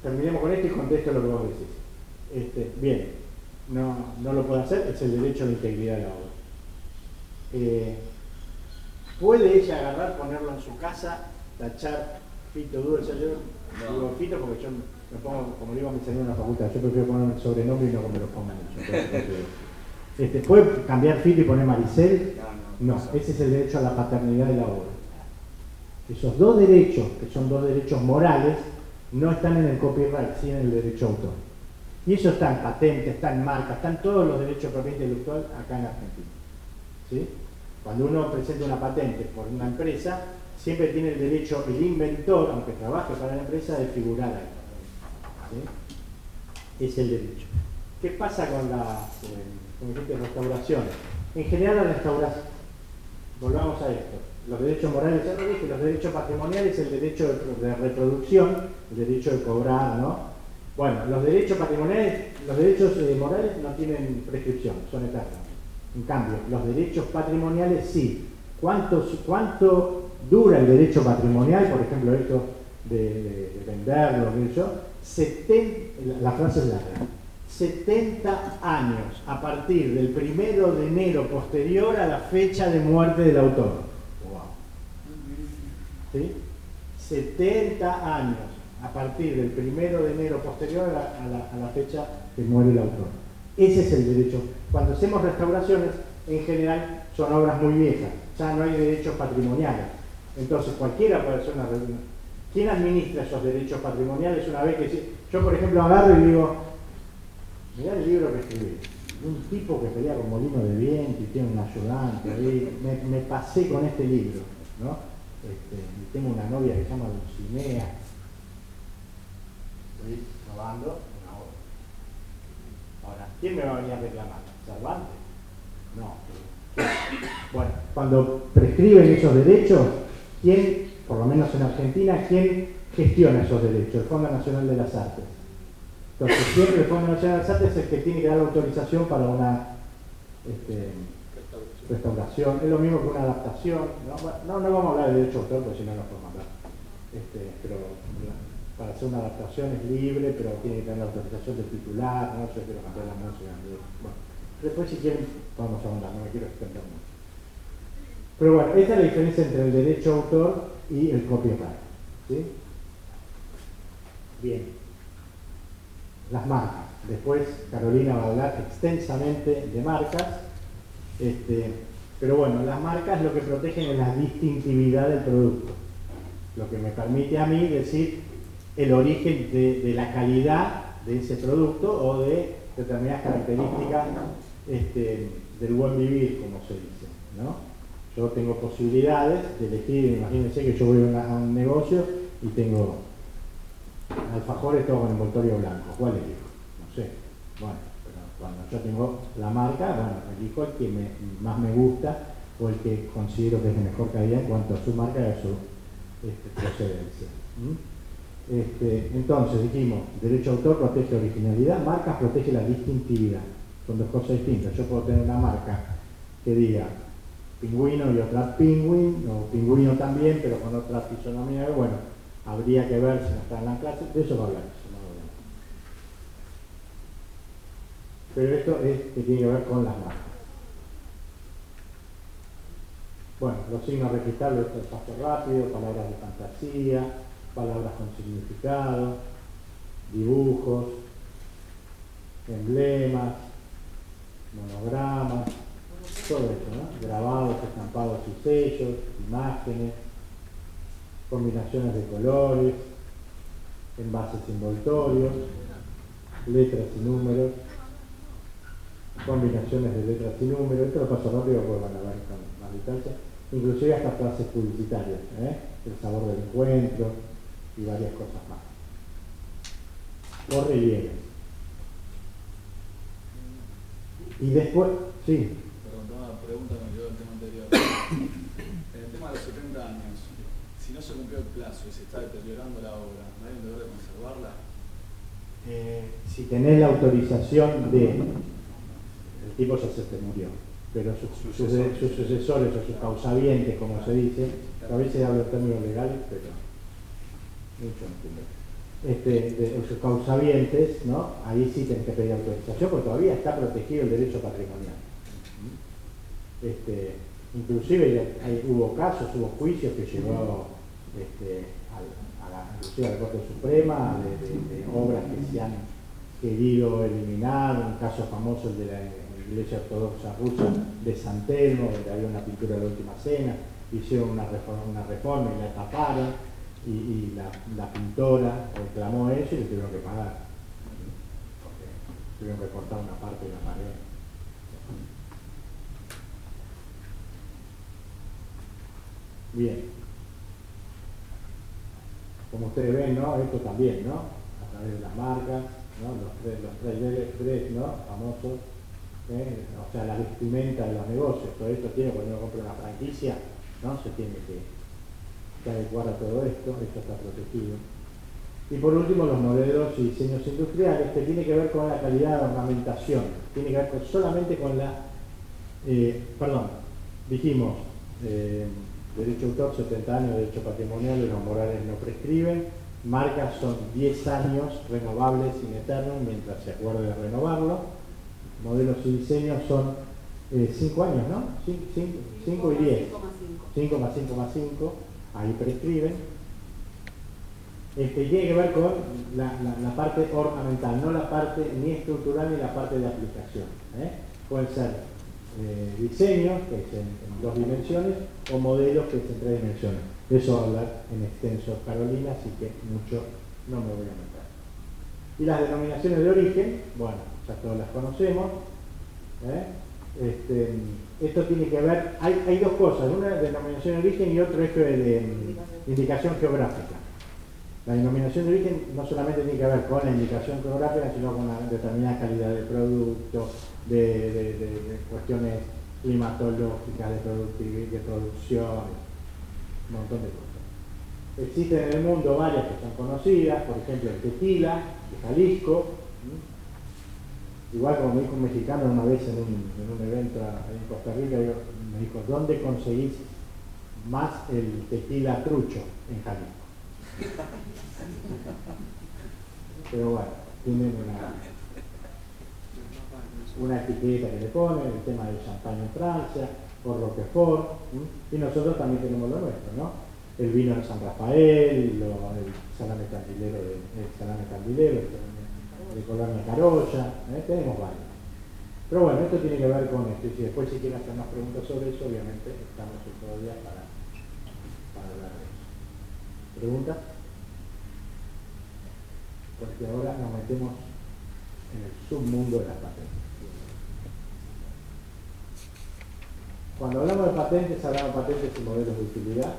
Terminemos con esto y contesto lo que vos decís. Bien, no lo puede hacer, es el derecho a la integridad de la obra. ¿Puede ella agarrar, ponerlo en su casa, tachar Fito Duro? Yo digo Fito porque yo me pongo, como digo a mis alumnos en la facultad, yo prefiero poner el sobrenombre y no como me lo pongan ellos. ¿Puede cambiar Fito y poner Maricel? No, ese es el derecho a la paternidad de la obra. Esos dos derechos, que son dos derechos morales, no están en el copyright, sino en el derecho de autor. Y eso está en patente, está en marca, están todos los derechos de propiedad intelectual acá en Argentina. ¿Sí? Cuando uno presenta una patente por una empresa, siempre tiene el derecho el inventor, aunque trabaje para la empresa, de figurar ahí. ¿Sí? Es el derecho. ¿Qué pasa con las restauraciones? En general la restauración, volvamos a esto, los derechos morales, ya lo dije, los derechos patrimoniales, el derecho de reproducción, el derecho de cobrar, ¿no? Bueno, los derechos patrimoniales, los derechos morales no tienen prescripción, son eternos. En cambio, los derechos patrimoniales sí. ¿Cuánto dura el derecho patrimonial? Por ejemplo, esto de venderlo, la frase es larga. 70 años a partir del 1 de enero posterior a la fecha de muerte del autor. Wow. ¿Sí? 70 años a partir del 1 de enero posterior a la fecha que muere el autor. Ese es el derecho. Cuando hacemos restauraciones, en general son obras muy viejas, ya no hay derechos patrimoniales. Entonces cualquiera puede hacer una reunión. ¿Quién administra esos derechos patrimoniales una vez que... Yo, por ejemplo, agarro y digo, mirá el libro que escribí, un tipo que pelea con molino de viento y tiene un ayudante, ahí, me pasé con este libro, ¿no? Y tengo una novia que se llama Dulcinea, estoy robando una obra. Ahora, ¿quién me va a venir a reclamar? ¿Cervantes? No. Bueno, cuando prescriben esos derechos, ¿quién, por lo menos en Argentina, quién gestiona esos derechos? El Fondo Nacional de las Artes. Entonces, siempre el Fondo Nacional de las Artes es el que tiene que dar la autorización para una restauración. Es lo mismo que una adaptación. No vamos a hablar de derecho de autor, porque si no nos podemos hablar. Pero para hacer una adaptación es libre, pero tiene que tener la autorización del titular, ¿no? Yo quiero cambiar la música. Bueno, después si quieren vamos a hablar, no me quiero extender mucho. Pero bueno, esta es la diferencia entre el derecho de autor y el copyright. ¿Sí? Bien. Las marcas. Después Carolina va a hablar extensamente de marcas. Pero bueno, las marcas lo que protegen es la distintividad del producto. Lo que me permite a mí decir el origen de la calidad de ese producto o de determinadas características del buen vivir, como se dice, ¿no? Yo tengo posibilidades de elegir, imagínense que yo voy a un negocio y tengo alfajores todo con envoltorio blanco. ¿Cuál elijo? sé, bueno, pero cuando yo tengo la marca, bueno, elijo el que más me gusta o el que considero que es de mejor calidad en cuanto a su marca y a su procedencia. Entonces dijimos, derecho de autor protege originalidad, marcas protege la distintividad. Son dos cosas distintas. Yo puedo tener una marca que diga pingüino y otra pingüin, o pingüino también, pero con otra fisonomía. Bueno, habría que ver si no está en la clase, de eso va a hablar. Pero esto es que tiene que ver con las marcas. Bueno, los signos registrables, esto es paso rápido, palabras de fantasía, palabras con significado, dibujos, emblemas, monogramas, todo eso, ¿no? Grabados, estampados y sellos, imágenes, combinaciones de colores, envases envoltorios, letras y números, combinaciones de letras y números. Esto lo paso rápido porque van a ver con más distancia, inclusive hasta frases publicitarias, el sabor del encuentro y varias cosas más. Los relieves. Y después, sí. Perdón, tengo una pregunta que me quedó del tema anterior. En el tema de los 70 años, si no se cumplió el plazo y se está deteriorando la obra, ¿no hay un deber de conservarla? Si tenés la autorización de... El tipo ya se te murió, pero sus sucesores o sus causavientes, como se dice, a veces hablo de términos legales, pero mucho no entiendo. De sus causavientes, ¿no? Ahí sí tenés que pedir autorización porque todavía está protegido el derecho patrimonial. Inclusive hubo casos, hubo juicios que llevó inclusive a la Corte Suprema de obras que se han querido eliminar, un caso famoso el de la Iglesia Ortodoxa Rusa de San Telmo, donde había una pintura de la Última Cena, hicieron una reforma y la taparon. Y la pintora reclamó eso y le tuvieron que pagar, porque tuvieron que cortar una parte de la pared. Bien, como ustedes ven, ¿no? Esto también, ¿no? A través de las marcas, ¿no? Los tres, ¿no? Famosos, o sea, la vestimenta de los negocios. Todo esto tiene, cuando uno compra una franquicia, ¿no? Se tiene que adecuar a todo esto está protegido. Y por último, los modelos y diseños industriales, que tiene que ver con la calidad de ornamentación, tiene que ver solamente con la, dijimos, derecho de autor, 70 años, derecho patrimonial, los morales no prescriben, marcas son 10 años renovables in eternum, mientras se acuerde de renovarlo, modelos y diseños son 5 años, ¿no? 5 y 10. 5 más 5 más 5. Ahí prescriben. Y tiene que ver con la parte ornamental, no la parte ni estructural ni la parte de aplicación. Pueden ser diseños, que es en 2 dimensiones, o modelos, que es en 3 dimensiones. De eso va a hablar en extenso Carolina, así que mucho no me voy a meter. Y las denominaciones de origen, bueno, ya todas las conocemos. Esto tiene que ver, hay dos cosas, una es denominación de origen y otro es de indicación geográfica. La denominación de origen no solamente tiene que ver con la indicación geográfica, sino con una determinada calidad de producto, de cuestiones climatológicas, de producción, un montón de cosas. Existen en el mundo varias que son conocidas, por ejemplo el tequila, de Jalisco. Igual como me dijo un mexicano una vez en un evento en Costa Rica, me dijo, ¿dónde conseguís más el tequila trucho? En Jalisco. Pero bueno, tienen una etiqueta que le ponen, el tema del champán en Francia, o Roquefort, y nosotros también tenemos lo nuestro, ¿no? El vino de San Rafael, el salame candilero, de Colonia Carolla, tenemos varios. Pero bueno, esto tiene que ver con esto, y si después si quieren hacer más preguntas sobre eso, obviamente estamos otro día para hablar de eso. ¿Preguntas? Porque ahora nos metemos en el submundo de las patentes. Cuando hablamos de patentes, hablamos de patentes y modelos de utilidad,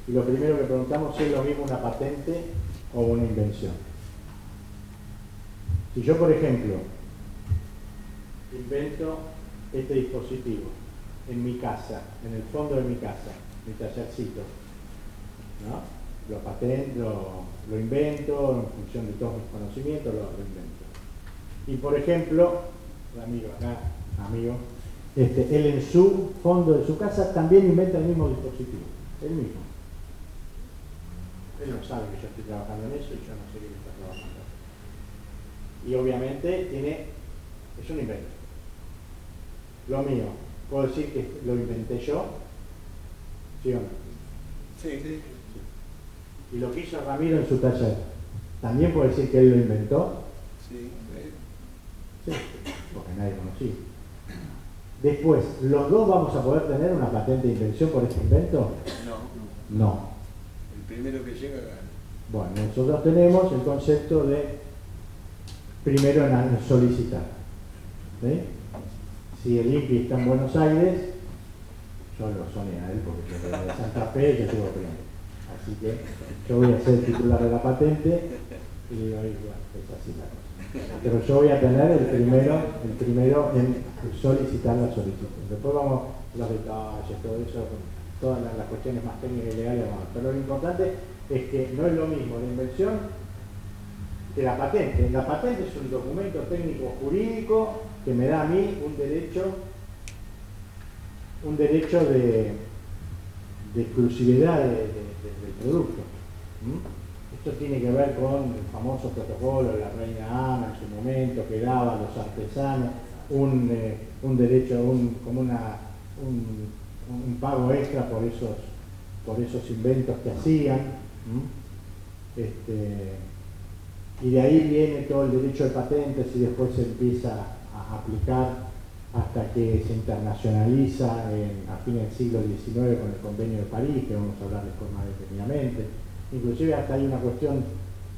y lo primero que preguntamos es lo mismo una patente o una invención. Si yo, por ejemplo, invento este dispositivo en mi casa, en el fondo de mi casa, mi tallercito, ¿no? Lo patento, lo invento en función de todos mis conocimientos, lo invento. Y por ejemplo, Ramiro, acá, amigo, él en su fondo de su casa también inventa el mismo dispositivo, el mismo. Él no sabe que yo estoy trabajando en eso y yo no sé que él está trabajando. Y obviamente es un invento. Lo mío, ¿puedo decir que lo inventé yo? ¿Sí o no? Sí. Y lo que hizo Ramiro en su taller, ¿también puedo decir que él lo inventó? Sí. Sí, porque nadie conocía. Después, ¿los dos vamos a poder tener una patente de invención por este invento? No. No. El primero que llega gana. Bueno, nosotros tenemos el concepto de primero en solicitar. ¿Sí? Si el INPI está en Buenos Aires, yo lo soné a él porque yo soy de Santa Fe y que llevo primero. Así que yo voy a ser titular de la patente y digo, bueno, es así la cosa. Pero yo voy a tener el primero en solicitar la solicitud. Después vamos a los detalles, todo eso, todas las cuestiones más técnicas y legales. Pero lo importante es que no es lo mismo la invención que la patente. La patente es un documento técnico jurídico que me da a mí un derecho de exclusividad del producto. Esto tiene que ver con el famoso protocolo de la reina Ana en su momento, que daba a los artesanos un derecho, como un pago extra por esos inventos que hacían. Y de ahí viene todo el derecho de patentes y después se empieza a aplicar hasta que se internacionaliza a fines del siglo XIX con el Convenio de París, que vamos a hablar después más detenidamente. Inclusive hasta hay una cuestión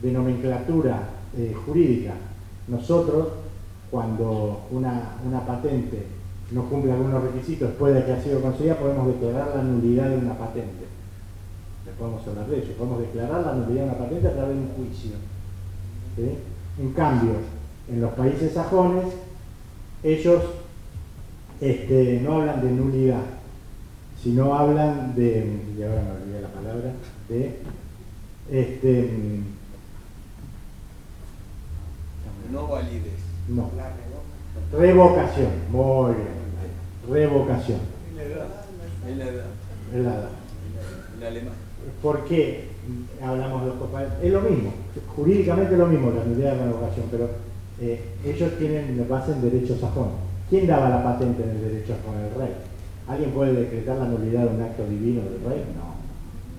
de nomenclatura jurídica. Nosotros, cuando una patente no cumple algunos requisitos después de que ha sido conseguida, podemos declarar la nulidad de una patente. Después vamos a hablar de eso. Podemos declarar la nulidad de una patente a través de un juicio. ¿Sí? En cambio, en los países sajones, ellos no hablan de nulidad, sino hablan de, y ahora me olvidé la palabra, No validez. No. Revocación. Muy bien. Revocación. Es la edad. Es la edad. El alemán. ¿Por qué hablamos de los países? Es lo mismo. Jurídicamente es lo mismo la nulidad de revocación, pero ellos tienen base en derecho sajón. ¿Quién daba la patente en el derecho sajón? El rey. ¿Alguien puede decretar la nulidad de un acto divino del rey? No.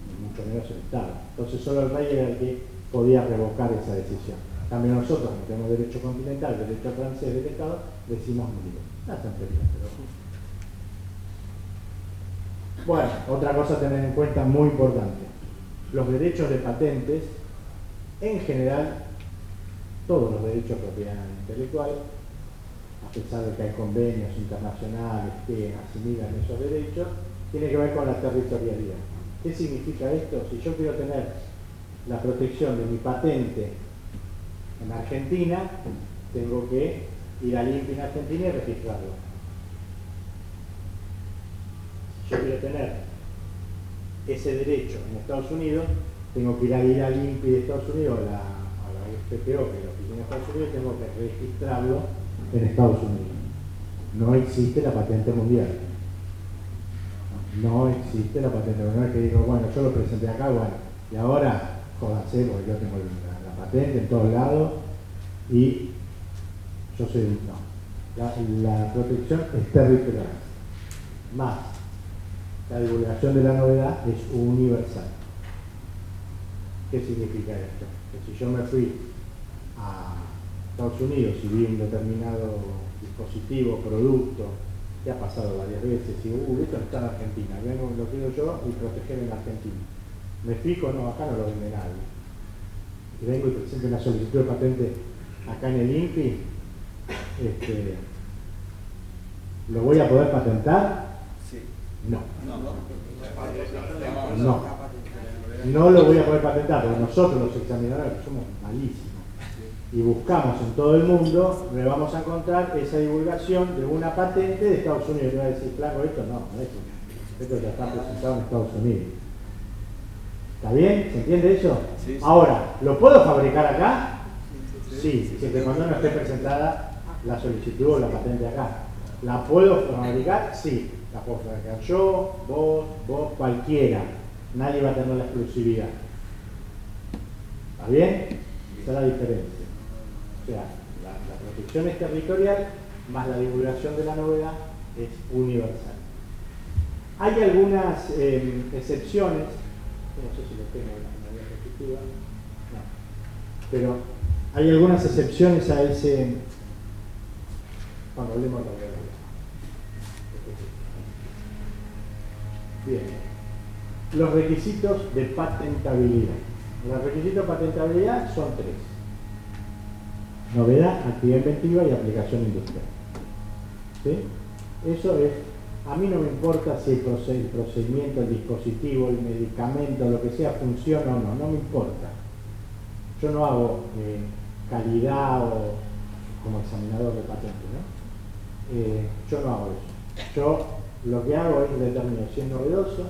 Ni mucho menos el Estado. Entonces solo el rey era el que podía revocar esa decisión. También nosotros, como tenemos derecho continental, derecho francés del Estado, decimos nulidad. Una tontería, pero... Bueno, otra cosa a tener en cuenta muy importante. Los derechos de patentes, en general, todos los derechos de propiedad intelectual, a pesar de que hay convenios internacionales que asimilan esos derechos, tiene que ver con la territorialidad. ¿Qué significa esto? Si yo quiero tener la protección de mi patente en Argentina, tengo que ir al INPI en Argentina y registrarlo. Si yo quiero tener ese derecho en Estados Unidos, tengo que ir al INPI de Estados Unidos, a la USPTO, que es la oficina de Estados Unidos, tengo que registrarlo en Estados Unidos. No existe la patente mundial. No existe la patente mundial. No es que digo, bueno, yo lo presenté acá, bueno, y ahora, jódanse, porque yo tengo la patente en todos lados y yo soy... No. La protección es territorial. Más, la divulgación de la novedad es universal. ¿Qué significa esto? Que si yo me fui a Estados Unidos y vi un determinado dispositivo, producto, que ha pasado varias veces, y esto está en Argentina, vengo, lo quiero yo y proteger en Argentina. ¿Me fijo? No, acá no lo vende nadie. Y vengo y presento una solicitud de patente acá en el INPI, ¿lo voy a poder patentar? Sí. No. No. No lo voy a poder patentar, porque nosotros los examinadores somos malísimos. y buscamos en todo el mundo, le vamos a encontrar esa divulgación de una patente de Estados Unidos. Le va a decir, claro, esto no, esto ya está presentado en Estados Unidos. ¿Está bien? ¿Se entiende eso? Sí, sí. Ahora, ¿lo puedo fabricar acá? Sí, siempre y cuando no esté presentada la solicitud o la patente acá. ¿La puedo fabricar? Sí. La puedo fabricar yo, vos, cualquiera. Nadie va a tener la exclusividad. ¿Está bien? Esa es la diferencia. O sea, la protección es territorial, más la divulgación de la novedad es universal. Hay algunas excepciones, no sé si lo tengo en la diapositiva, no, pero hay algunas excepciones a ese, cuando hablemos de la novedad. Bien, los requisitos de patentabilidad. Los requisitos de patentabilidad son tres: novedad, actividad inventiva y aplicación industrial. ¿Sí? Eso es, a mí no me importa si el procedimiento, el dispositivo, el medicamento, lo que sea, funciona o no, no me importa. Yo no hago calidad o como examinador de patentes, ¿no? Yo no hago eso. Yo lo que hago es determinar si es novedoso,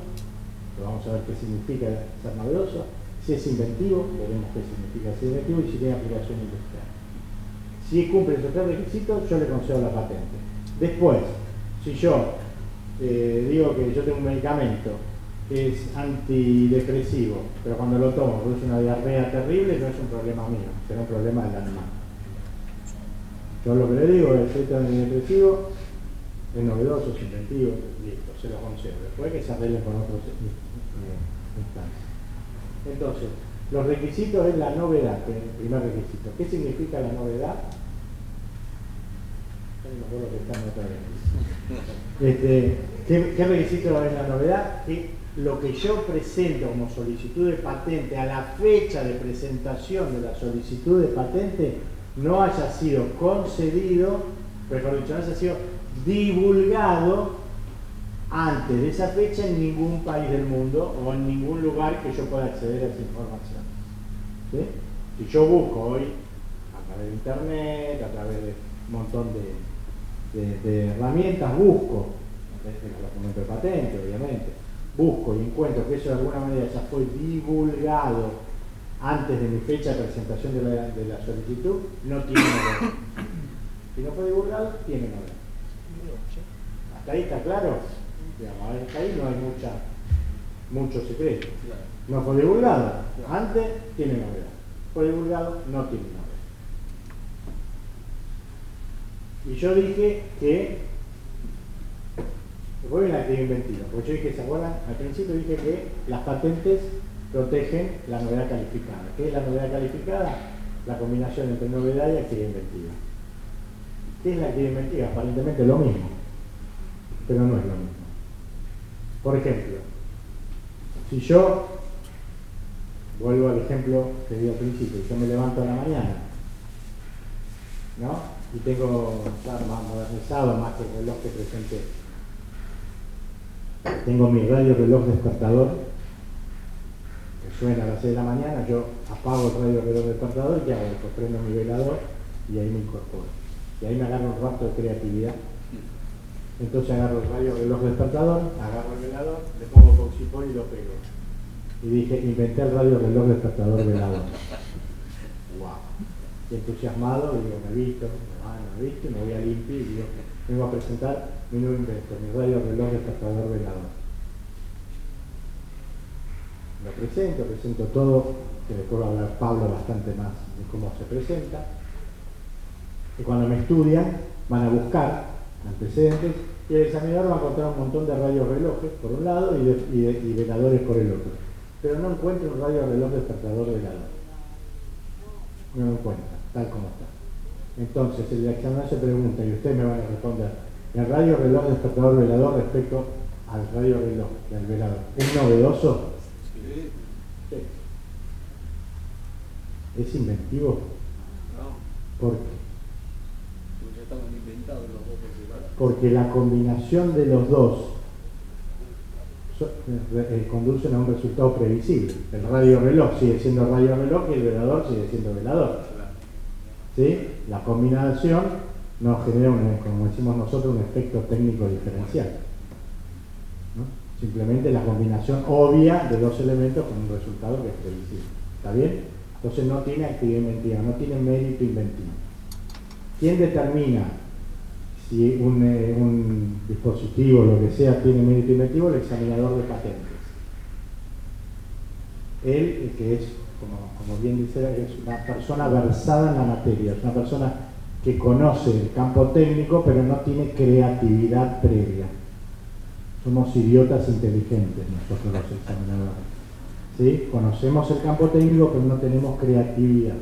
pero vamos a ver qué significa ser novedoso, si es inventivo, veremos qué significa ser inventivo, y si tiene aplicación industrial. Si cumple esos tres requisitos, yo le concedo la patente. Después, si yo digo que yo tengo un medicamento que es antidepresivo, pero cuando lo tomo produce una diarrea terrible, no es un problema mío, será un problema del animal. Yo lo que le digo es: este antidepresivo es novedoso, es inventivo, listo, se lo concedo. Después que se arreglen con otros instancias. Entonces, los requisitos es la novedad, que es el primer requisito. ¿Qué significa la novedad? No me acuerdo que está en otra vez. ¿Qué requisito es la novedad? Que lo que yo presento como solicitud de patente a la fecha de presentación de la solicitud de patente no haya sido concedido, mejor dicho, no haya sido divulgado antes de esa fecha en ningún país del mundo o en ningún lugar que yo pueda acceder a esa información. ¿Sí? Si yo busco hoy a través de internet, a través de un montón de herramientas, busco desde el documento de patente, obviamente, busco y encuentro que eso de alguna manera ya fue divulgado antes de mi fecha de presentación de la solicitud, no tiene novedad. Si no fue divulgado, tiene novedad. ¿Hasta ahí está claro? Digamos, hasta ahí no hay mucho secreto. No fue divulgado, antes tiene novedad. Fue divulgado, no tiene novedad. Y yo dije que, voy a la actividad inventiva, porque yo dije, ¿se acuerdan? Al principio dije que las patentes protegen la novedad calificada. ¿Qué es la novedad calificada? La combinación entre novedad y actividad inventiva. ¿Qué es la actividad inventiva? Aparentemente lo mismo, pero no es lo mismo. Por ejemplo, si yo, vuelvo al ejemplo que di al principio, yo me levanto a la mañana, ¿no? Y tengo, claro, más modernizado, más que el reloj que presenté. Tengo mi radio reloj despertador, que suena a las 6 de la mañana, yo apago el radio reloj despertador y ya prendo mi velador y ahí me incorporo. Y ahí me agarro un rato de creatividad. Entonces agarro el radio reloj despertador, agarro el velador, le pongo Poxipol y lo pego. Y dije, inventé el radio reloj despertador velador. ¡Wow! Y entusiasmado, digo, me visto, y me voy a limpiar y digo, vengo a presentar mi nuevo invento, mi radio reloj despertador velador. Lo presento todo, que después va a hablar Pablo bastante más de cómo se presenta. Y cuando me estudian, van a buscar antecedentes y el examinador va a encontrar un montón de radios relojes por un lado y veladores por el otro. Pero no encuentra un radio reloj despertador velador. No lo encuentra, tal como está. Entonces el examinador se pregunta, y ustedes me van a responder, ¿el radio reloj despertador velador respecto al radio reloj del velador es novedoso? Sí. Sí. ¿Es inventivo? No, ¿Por qué? porque ya estaban inventados los dos por separado. Porque la combinación de los dos conducen a un resultado previsible. El radio reloj sigue siendo radio reloj y el velador sigue siendo velador. ¿sí? La combinación nos genera, como decimos nosotros, un efecto técnico diferencial, ¿no? Simplemente la combinación obvia de dos elementos con un resultado que es previsible. ¿Está bien? Entonces no tiene actividad inventiva, no tiene mérito inventivo. ¿Quién determina si un dispositivo o lo que sea tiene mérito inventivo? El examinador de patentes. Él, que es, como bien dice, es una persona versada en la materia, es una persona que conoce el campo técnico pero no tiene creatividad previa. Somos idiotas inteligentes nosotros los examinadores, ¿sí? Conocemos el campo técnico pero no tenemos creatividad.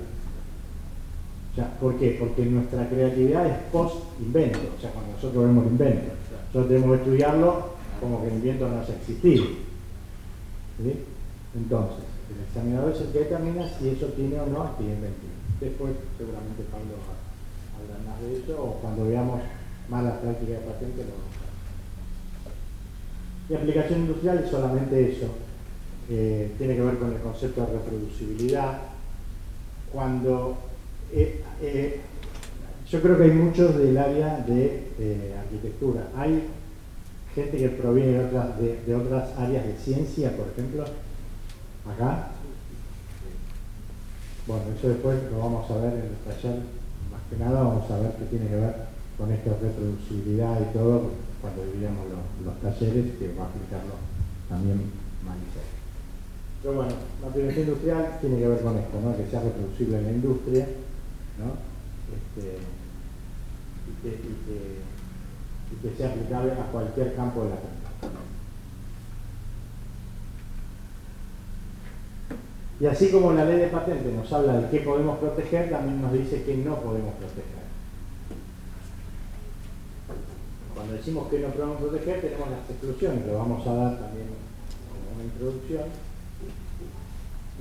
O sea, ¿por qué? Porque nuestra creatividad es post-invento, o sea, cuando nosotros vemos el invento. Nosotros tenemos que estudiarlo como que el invento no haya existido, ¿sí? Entonces, el examinador es el que determina si eso tiene o no actividad inventiva. Después, seguramente Pablo hablará más de eso, o cuando veamos más la práctica de patente lo vamos a ver. Y aplicación industrial es solamente eso. Tiene que ver con el concepto de reproducibilidad. Cuando yo creo que hay muchos del área de arquitectura. Hay gente que proviene de otras áreas de ciencia, por ejemplo, acá. Bueno, eso después lo vamos a ver en el taller. Más que nada vamos a ver qué tiene que ver con esta reproducibilidad y todo, cuando dividamos los talleres, que va a explicarlo también Marisa. Pero bueno, la aplicación industrial tiene que ver con esto, ¿no? Que sea reproducible en la industria, ¿no? Y que sea aplicable a cualquier campo de la técnica. Y así como la ley de patentes nos habla de qué podemos proteger, también nos dice que no podemos proteger. Cuando decimos que no podemos proteger, tenemos las exclusiones, lo vamos a dar también como una introducción.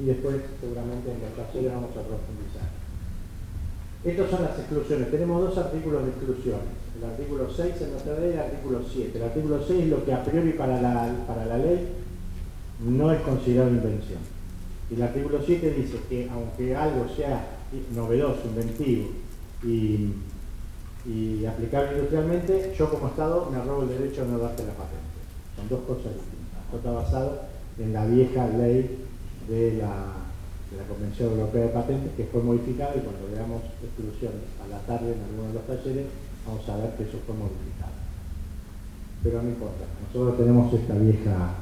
Y después, seguramente, en los talleres vamos a profundizar. Estas son las exclusiones. Tenemos dos artículos de exclusiones. El artículo 6 en nuestra ley y el artículo 7. El artículo 6 es lo que a priori para la ley no es considerado invención. Y el artículo 7 dice que aunque algo sea novedoso, inventivo y aplicable industrialmente, yo como Estado me arrogo el derecho a no darte la patente. Son dos cosas distintas. Esto está basado en la vieja ley de la Convención Europea de Patentes, que fue modificada, y cuando veamos exclusiones a la tarde en algunos de los talleres vamos a ver que eso fue modificado. Pero no importa, nosotros tenemos esta vieja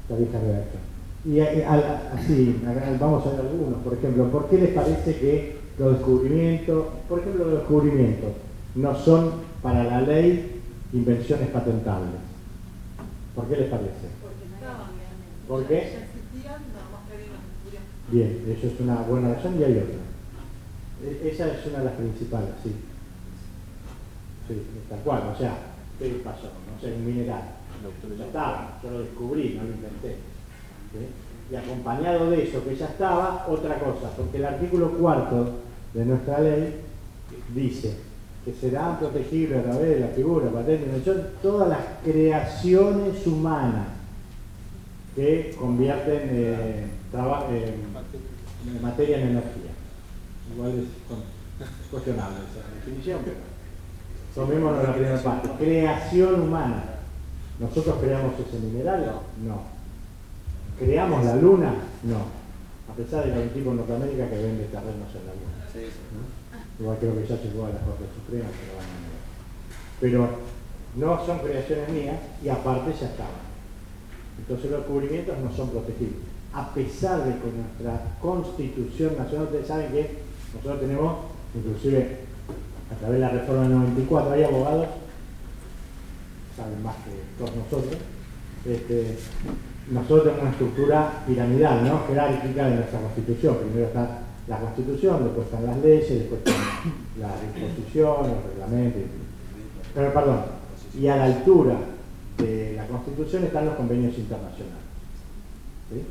redacción. Y así, vamos a ver algunos. Por ejemplo, ¿por qué les parece que los descubrimientos, no son para la ley invenciones patentables? ¿Por qué les parece? ¿Por qué? Bien, eso es una buena razón, y hay otra. Esa es una de las principales, sí. Sí, tal cual, o sea, ¿qué pasó? No sé, un mineral. Ya estaba, yo lo descubrí, no lo inventé. ¿Sí? Y acompañado de eso que ya estaba, otra cosa, porque el artículo 4 de nuestra ley dice que serán protegibles a través de la figura, patente, invención, todas las creaciones humanas que convierten materia en energía. Igual es cuestionable esa definición, pero tomémonos la primera parte. Creación humana. ¿Nosotros creamos ese mineral? No. ¿Creamos la luna? No. A pesar de que hay un tipo en Norteamérica que vende terrenos en la luna. ¿No? Igual creo que ya llegó a la Corte Suprema, pero no son creaciones mías, y aparte ya estaban. Entonces los descubrimientos no son protegibles. A pesar de que nuestra Constitución Nacional, ustedes saben que nosotros tenemos, inclusive a través de la reforma del 94, hay abogados, saben más que todos nosotros, nosotros tenemos una estructura piramidal, ¿no? Jerárquica de nuestra Constitución. Primero está la Constitución, después están las leyes, después están las disposiciones, los reglamentos, y a la altura de la Constitución están los convenios internacionales. ¿Sí?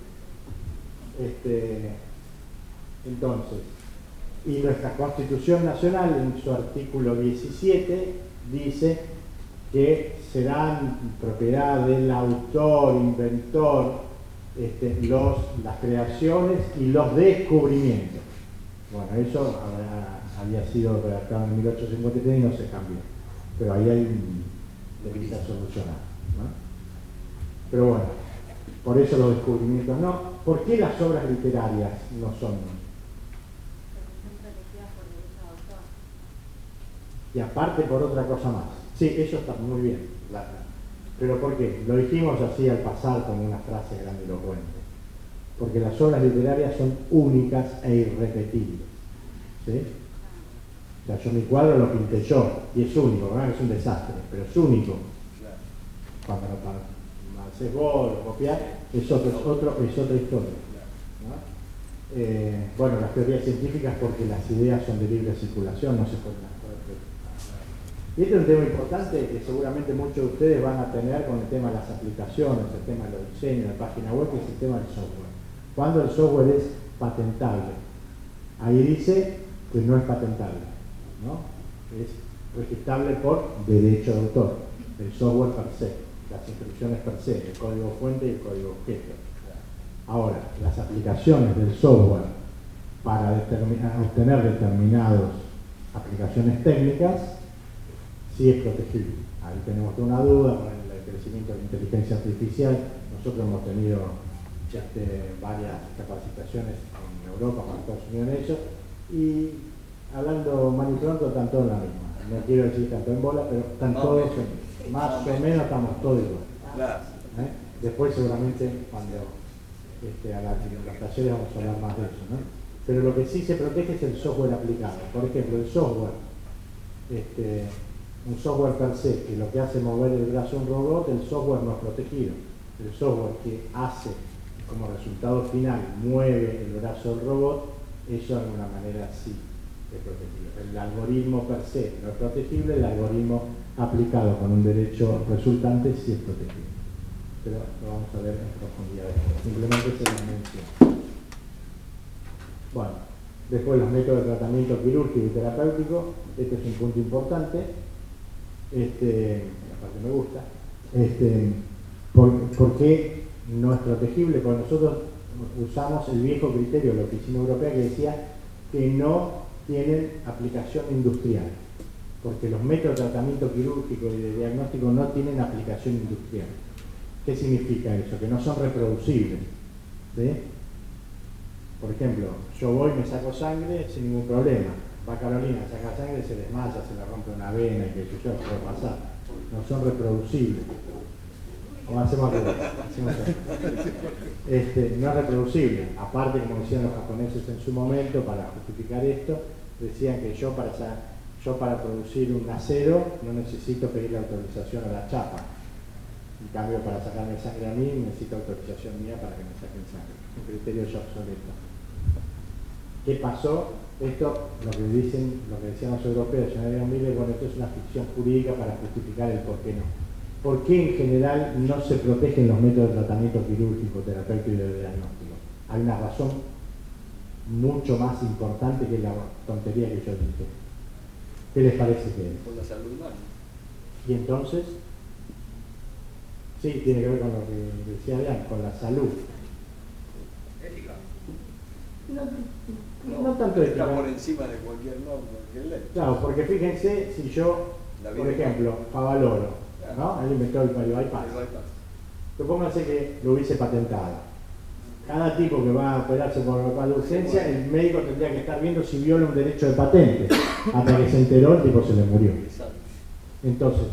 Entonces, y nuestra Constitución Nacional, en su artículo 17, dice que serán propiedad del autor, inventor, las creaciones y los descubrimientos. Bueno, eso había sido redactado en 1853 y no se cambió. Pero ahí hay un temita solucionado, ¿no? Pero bueno, por eso los descubrimientos no. ¿Por qué las obras literarias no son? Y aparte por otra cosa más. Sí, eso está muy bien. Pero ¿por qué? Lo dijimos así al pasar como una frase grandilocuente. Porque las obras literarias son únicas e irrepetibles. ¿Sí? O sea, yo mi cuadro lo pinté yo y es único, ¿verdad? Es un desastre, pero es único. Cuando lo haces vos, lo copiás, es otra historia, ¿no? Bueno, las teorías científicas porque las ideas son de libre circulación, no se pueden repetir. Y este es un tema importante que seguramente muchos de ustedes van a tener con el tema de las aplicaciones, el tema de los diseños, de la página web, que es el tema del software. Cuando el software es patentable, ahí dice que no es patentable, ¿no? Es registrable por derecho de autor, el software per se, las instrucciones per se, el código fuente y el código objeto. Ahora, las aplicaciones del software para obtener determinadas aplicaciones técnicas sí es protegible. Ahí tenemos una duda con el crecimiento de la inteligencia artificial. Nosotros hemos tenido varias capacitaciones en Europa, en Estados Unidos en eso, y hablando mal y pronto están todos en la misma. No quiero decir tanto en bola, pero están todos, más o menos estamos todos igual. Después seguramente cuando a los talleres vamos a hablar más de eso, ¿no? Pero lo que sí se protege es el software aplicado. Por ejemplo, el software, un software per se, que lo que hace mover el brazo a un robot, el software no es protegido. El software que hace como resultado final, mueve el brazo del robot, eso de alguna manera sí es protegido. El algoritmo per se no es protegible, el algoritmo aplicado con un derecho resultante sí es protegido. Pero lo vamos a ver en profundidad después. Simplemente se lo menciono. Bueno, después los métodos de tratamiento quirúrgico y terapéutico, este es un punto importante, aparte me gusta, ¿por qué no es protegible? Porque nosotros usamos el viejo criterio de la Oficina Europea que decía que no tienen aplicación industrial, porque los métodos de tratamiento quirúrgico y de diagnóstico no tienen aplicación industrial. ¿Qué significa eso? Que no son reproducibles. ¿Sí? Por ejemplo, yo voy y me saco sangre sin ningún problema. Va Carolina, saca sangre, se desmaya, se le rompe una vena, y que yo puede pasar. No son reproducibles. O hacemos algo. No es reproducible. Aparte, como decían los japoneses en su momento, para justificar esto, decían que yo para producir un acero no necesito pedir la autorización a la chapa. En cambio, para sacarme sangre a mí, necesito autorización mía para que me saquen sangre. Un criterio ya obsoleto. ¿Qué pasó? Esto, lo que decían los europeos, bueno, esto es una ficción jurídica para justificar el por qué no. ¿Por qué en general no se protegen los métodos de tratamiento quirúrgico, terapéutico y de diagnóstico? Hay una razón mucho más importante que la tontería que yo dije. ¿Qué les parece que es? Con la salud humana. Y entonces, sí, tiene que ver con lo que decía Adrián, con la salud. Ética. No tanto ética. Está por encima de cualquier norma, cualquier ley. Claro, porque fíjense, si yo, por ejemplo, Favaloro, ¿no? Él inventó el bypass. Supónganse que lo hubiese patentado. Cada tipo que va a operarse por bypass de urgencia, el médico tendría que estar viendo si viola un derecho de patente. Hasta que se enteró, el tipo se le murió. Entonces,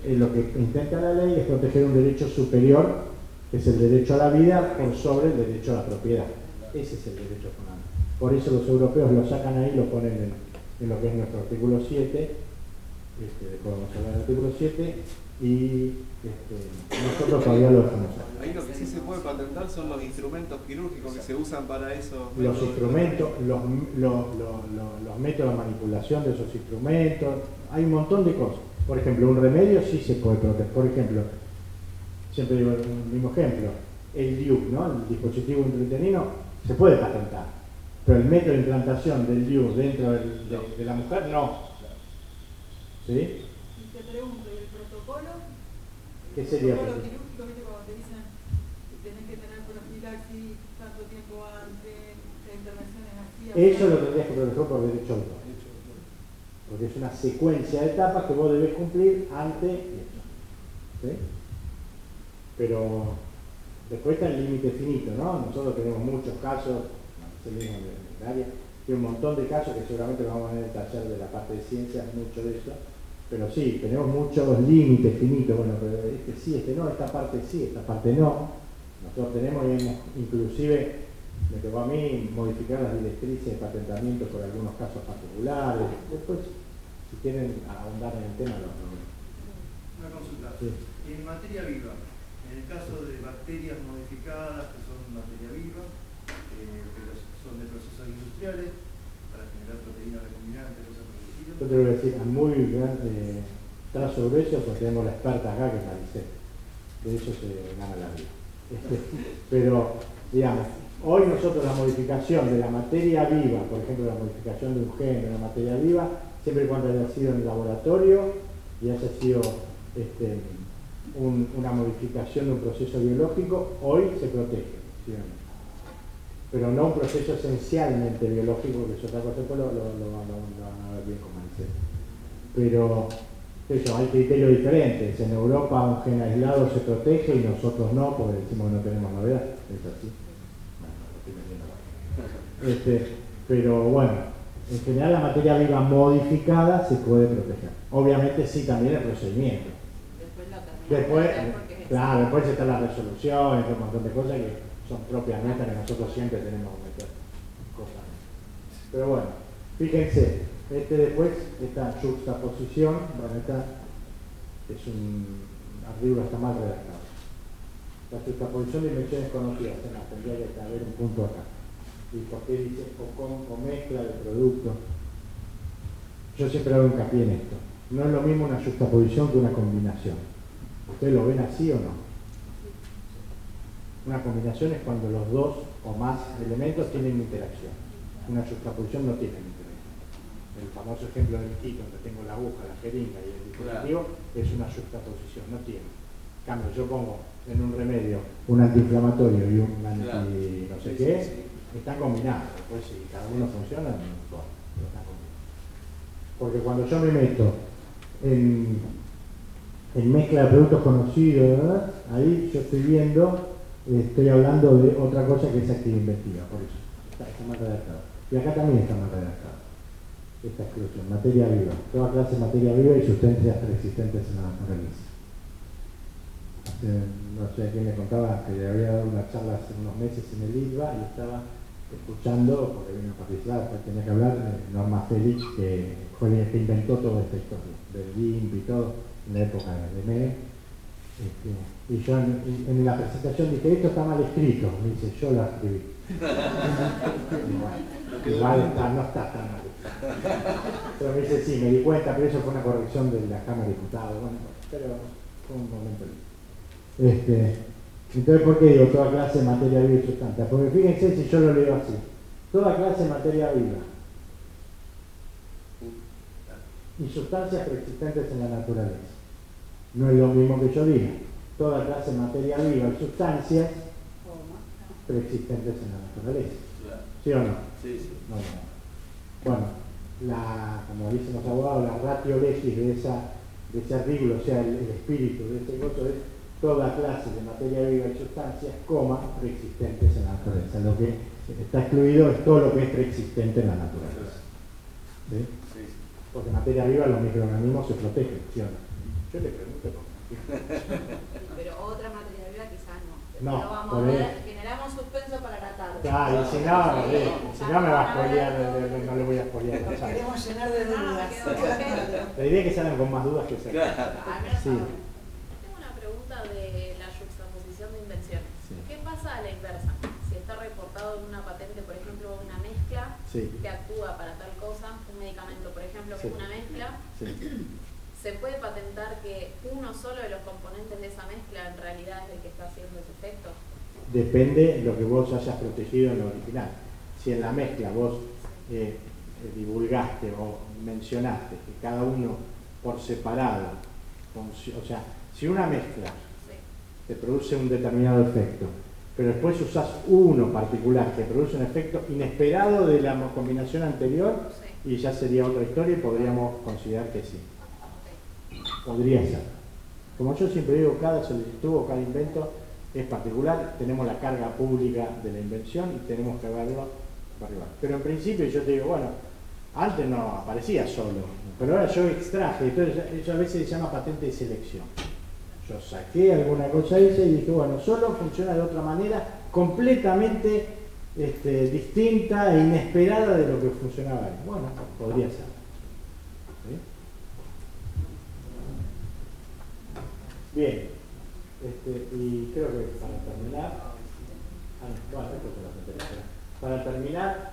lo que intenta la ley es proteger un derecho superior, que es el derecho a la vida, por sobre el derecho a la propiedad. Ese es el derecho fundamental. Por eso los europeos lo sacan ahí, lo ponen en lo que es nuestro artículo 7, después vamos a hablar del artículo 7, y nosotros todavía lo dejamos ahí. Ahí lo que sí se puede patentar son los instrumentos quirúrgicos que se usan para eso. Los instrumentos, los métodos de manipulación de esos instrumentos, hay un montón de cosas. Por ejemplo, un remedio sí se puede proteger. Por ejemplo, siempre digo el mismo ejemplo, el DIU, ¿no? El dispositivo intrauterino, se puede patentar, pero el método de implantación del DIU dentro de la mujer, no. ¿Sí? Y te pregunto, ¿y el protocolo? ¿Qué sería? El protocolo quirúrgico, ¿viste? Cuando te dicen que tenés que tener profilaxis tanto tiempo antes, la intervención es así. Eso lo tendrías que proteger por derecho de autor. porque es una secuencia de etapas que vos debés cumplir ante eso. ¿Sí? Pero después está el límite finito, ¿no? Nosotros tenemos muchos casos, Marcelino en el área, tiene un montón de casos que seguramente lo vamos a ver en el taller de la parte de ciencias, mucho de eso, pero sí, tenemos muchos límites finitos, bueno, pero este sí, este no, esta parte sí, esta parte no. Nosotros tenemos, inclusive, me tocó a mí modificar las directrices de patentamiento por algunos casos particulares. Después, si quieren ahondar en el tema, lo veo. Una consulta. Sí. En materia viva, en el caso de bacterias modificadas que son materia viva, pero son de procesos industriales, para generar proteínas recombinantes, cosas por el estilo. Yo te voy a decir, a muy gran trazo grueso, pues tenemos la experta acá que es Maricel. De eso se gana la vida. Pero, digamos, hoy nosotros la modificación de la materia viva, por ejemplo, la modificación de un gen de la materia viva, siempre y cuando haya sido en el laboratorio y haya sido una modificación de un proceso biológico, hoy se protege, ¿sí o no? Pero no un proceso esencialmente biológico, que es otra cosa, después lo van a ver bien con Maricel. Pero eso, hay criterios diferentes. En Europa un gen aislado se protege y nosotros no, porque decimos que no tenemos novedad. Es así. Bueno, lo estoy metiendo. Pero bueno, en general la materia viva modificada se puede proteger. Obviamente sí también el procedimiento. Después, claro, después está la resolución, un montón de cosas que son propias nuestras que nosotros siempre tenemos que meter cosas. Pero bueno, fíjense. Después, esta juxtaposición, bueno, esta es arriba está mal redactado. La juxtaposición de dimensiones conocidas, tendría que haber un punto acá. ¿Y por qué dice o mezcla de productos? Yo siempre hago hincapié en esto. No es lo mismo una juxtaposición que una combinación. ¿Ustedes lo ven así o no? Una combinación es cuando los dos o más elementos tienen interacción. Una juxtaposición no tiene interacción. El famoso ejemplo del kit donde tengo la aguja, la jeringa y el dispositivo es una juxtaposición, no tiene. En cambio, yo pongo en un remedio un antiinflamatorio y un anti no sé qué, están combinados. Después si cada uno funciona, no importa, pero están combinados. Porque cuando yo me meto en mezcla de productos conocidos, ¿verdad? Ahí yo estoy hablando de otra cosa que es actividad inventiva, por eso está mal redactado. Y acá también está mal redactado. Esta exclusión, materia viva, toda clase de materia viva y sustancias preexistentes en la naturaleza. No sé quién me contaba que le había dado una charla hace unos meses en el ITBA y estaba escuchando, porque vino a participar, después tenía que hablar de Norma Félix, que fue el que inventó toda esta historia, del LIMP y todo, en la época de ME. Y yo en la presentación dije, esto está mal escrito, me dice, yo lo escribí. Igual no está tan mal. Pero me dice, sí, me di cuenta, pero eso fue una corrección de la Cámara de Diputados, bueno, pero fue un momento libre. Entonces, ¿por qué digo toda clase de materia viva y sustancia? Porque fíjense si yo lo leo así, toda clase de materia viva y sustancias preexistentes en la naturaleza. No es lo mismo que yo diga, toda clase de materia viva y sustancias preexistentes en la naturaleza. ¿Sí o no? Sí, sí. Bueno, como dicen los abogados, la ratio legis de ese artículo, o sea, el espíritu de ese gozo es toda clase de materia viva y sustancias, preexistentes en la naturaleza. Lo que está excluido es todo lo que es preexistente en la naturaleza. ¿Sí? Sí. Porque materia viva los microorganismos se protegen, ¿sí o no? Yo le pregunto por qué. Pero otra materia viva quizás no. No, pero vamos a ver, generamos suspenso para la tarde. Claro, y si no me va a spoilear, no le voy a spoilear. Nos queremos llenar de dudas. Le diría que salgan con más dudas que se. Sí. Tengo una pregunta de la juxtaposición de invenciones. Sí. ¿Qué pasa a la inversa? Si está reportado en una patente, por ejemplo, una mezcla que actúa para tal cosa, un medicamento, por ejemplo, que es una mezcla, ¿se puede patentar que uno solo de los componentes de esa mezcla en realidad es el que está haciendo ese efecto? Depende de lo que vos hayas protegido en lo original. Si en la mezcla vos divulgaste o mencionaste que cada uno por separado, o sea, si una mezcla te produce un determinado efecto, pero después usás uno particular que produce un efecto inesperado de la combinación anterior, y ya sería otra historia y podríamos considerar que sí. Podría ser. Como yo siempre digo, cada solicitud o cada invento es particular, tenemos la carga pública de la invención y tenemos que verlo particular. Pero en principio yo te digo, bueno, antes no aparecía solo, pero ahora yo extraje, entonces eso a veces se llama patente de selección. Yo saqué alguna cosa esa y dije, bueno, solo funciona de otra manera completamente distinta e inesperada de lo que funcionaba ahí. Bueno, podría ser. ¿Sí? Bien. Y creo que para terminar,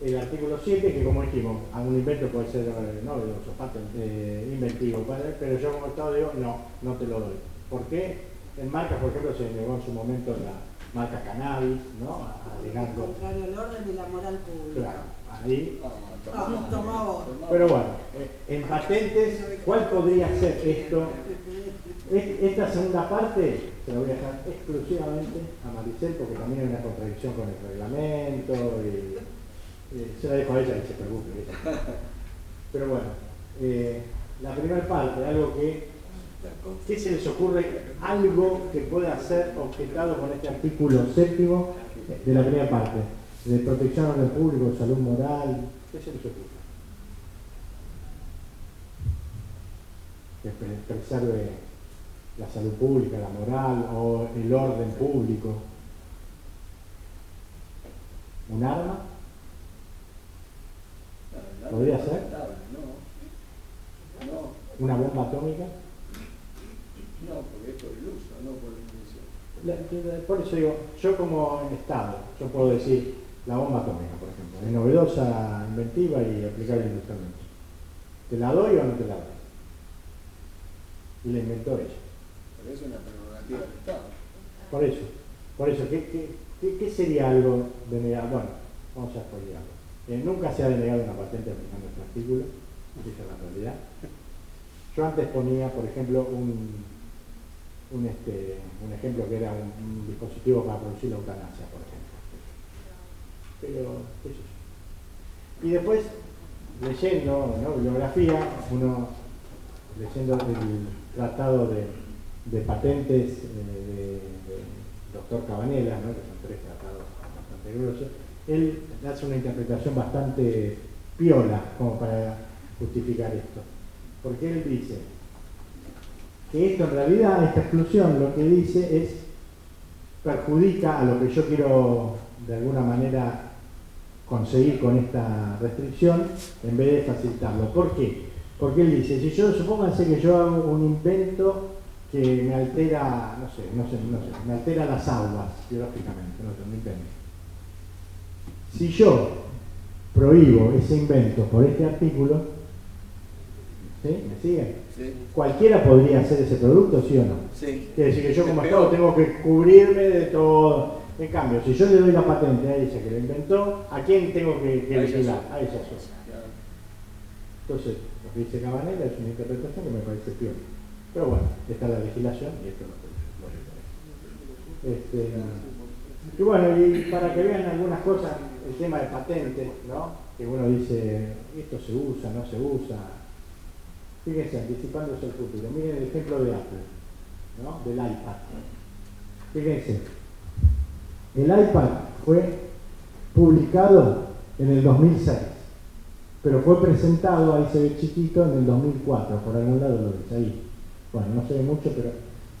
el artículo 7, que como dijimos, algún invento puede ser novedoso, patente, inventivo, pero yo como Estado digo, no te lo doy. ¿Por qué? En marcas, por ejemplo, se negó en su momento la marca cannabis, ¿no? Alegando. Contrario al orden y la moral pública. Claro, ahí. Tomamos. Pero bueno, en patentes, ¿cuál podría ser esto? Esta segunda parte se la voy a dejar exclusivamente a Maricel porque también hay una contradicción con el reglamento y se la dejo a ella que se preocupe. Pero bueno, la primera parte, algo ¿qué se les ocurre? Algo que pueda ser objetado con este artículo 7º de la primera parte, de protección del público, salud moral. ¿Qué se les ocurre? Que preserve la salud pública, la moral o el orden público. ¿Un arma? ¿Podría ser? No. ¿Una bomba atómica? No, porque es por el uso, no por la invención. Por eso digo, yo como Estado, yo puedo decir la bomba atómica, por ejemplo, es novedosa, inventiva y aplicable industrialmente. ¿Te la doy o no te la doy? Y la inventó ella. Pero es una prerrogativa del Estado. Por eso, ¿qué sería algo denegado? Bueno, vamos a expoliarlo. Nunca se ha denegado una patente aplicando este artículo, esa es la realidad. Yo antes ponía, por ejemplo, un ejemplo que era un dispositivo para producir la eutanasia, por ejemplo. Pero, eso. Y después, leyendo, ¿no? Bibliografía, leyendo el tratado de patentes de doctor Cabanela, ¿no? Que son 3 tratados bastante gruesos, él hace una interpretación bastante piola como para justificar esto. Porque él dice que esto en realidad, esta exclusión, lo que dice es perjudica a lo que yo quiero de alguna manera conseguir con esta restricción en vez de facilitarlo. ¿Por qué? Porque él dice, si yo, supónganse que yo hago un invento que me altera, no sé, me altera las aguas biológicamente, un invento. Si yo prohíbo ese invento por este artículo, ¿sí? ¿Me siguen? Sí. ¿Cualquiera podría hacer ese producto, sí o no? Sí. Quiere decir que yo como Estado tengo que cubrirme de todo. En cambio, si yo le doy la patente a ella que lo inventó, ¿a quién tengo que vigilar? A ella sola. Entonces, lo que dice Cabanela es una interpretación que me parece peor. Pero bueno, está la legislación y esto no puede ser. Y bueno, y para que vean algunas cosas, el tema de patentes, ¿no? Que uno dice, esto se usa, no se usa. Fíjense, anticipándose el futuro. Miren el ejemplo de Apple, ¿no? Del iPad. Fíjense, el iPad fue publicado en el 2006, pero fue presentado, ahí se ve chiquito, en el 2004, por algún lado lo ves ahí. Bueno, no se ve mucho, pero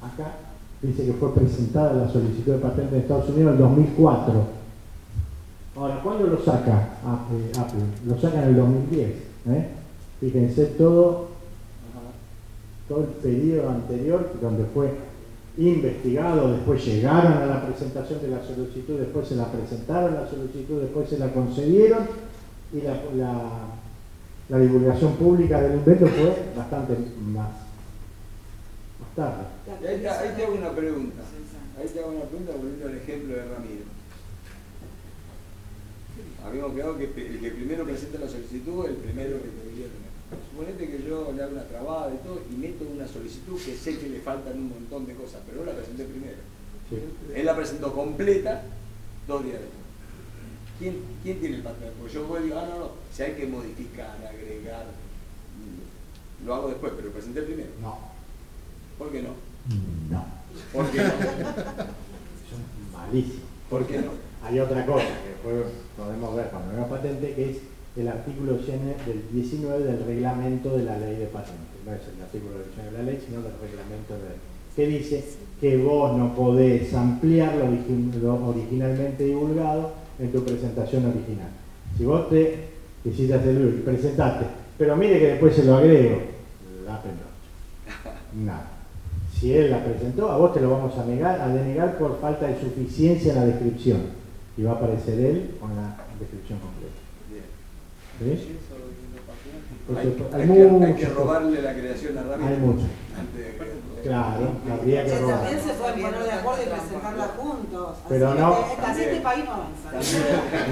acá dice que fue presentada la solicitud de patente en Estados Unidos en el 2004. Ahora, ¿cuándo lo saca Apple? Lo saca en el 2010. Fíjense todo el periodo anterior, donde fue investigado, después llegaron a la presentación de la solicitud, después se la presentaron la solicitud, después se la concedieron y la divulgación pública del invento fue bastante más tarde. Y ahí te hago una pregunta. Volviendo al ejemplo de Ramiro. Habíamos quedado que el que primero presenta la solicitud es el primero que debería tener. Suponete que yo le hago una trabada y todo y meto una solicitud que sé que le faltan un montón de cosas, pero no la presenté primero. Sí. Él la presentó completa 2 días después. ¿Quién tiene el papel? Porque yo voy y digo, no, si hay que modificar, agregar, lo hago después, pero presenté primero. No. ¿Por qué no? No. ¿Por qué no? Son malísimos. ¿Por qué no? Hay otra cosa que después podemos ver cuando vemos patente, que es el artículo 19 del reglamento de la ley de patentes. No es el artículo 19 de la ley, sino del reglamento de la ley, que dice que vos no podés ampliar lo originalmente divulgado en tu presentación original. Si vos te quisiste hacerlo y presentaste, pero mire que después se lo agrego, la pelota. Nada. Si él la presentó, a vos te lo vamos a denegar por falta de suficiencia en la descripción. Y va a aparecer él con la descripción completa. ¿Sí? Hay que robarle la creación a Ramiro. Hay mucho. Claro, habría que robar. También se pueden poner de acuerdo y presentarla juntos. Pero así no. Así este país no avanza.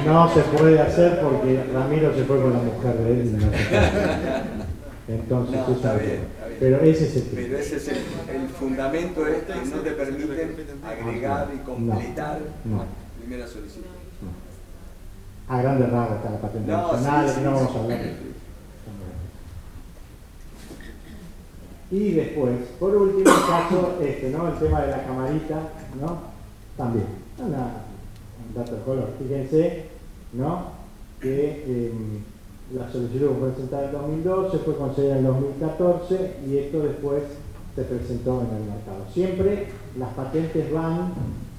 No se puede hacer porque Ramiro se fue con la mujer de él y no se puede. Entonces, no, está bien. Pero ese es el tema. Pero ese es el fundamento que no te permiten agregar y completar primera solicitud. A grandes rasgos está la patente nacional, no vamos a hablar de eso. Y después, por último, el caso ¿no? El tema de la camarita, ¿no? También. Un dato de color. Fíjense, ¿no? Que la solicitud fue presentada en 2012, fue concedida en 2014 y esto después se presentó en el mercado. Siempre las patentes van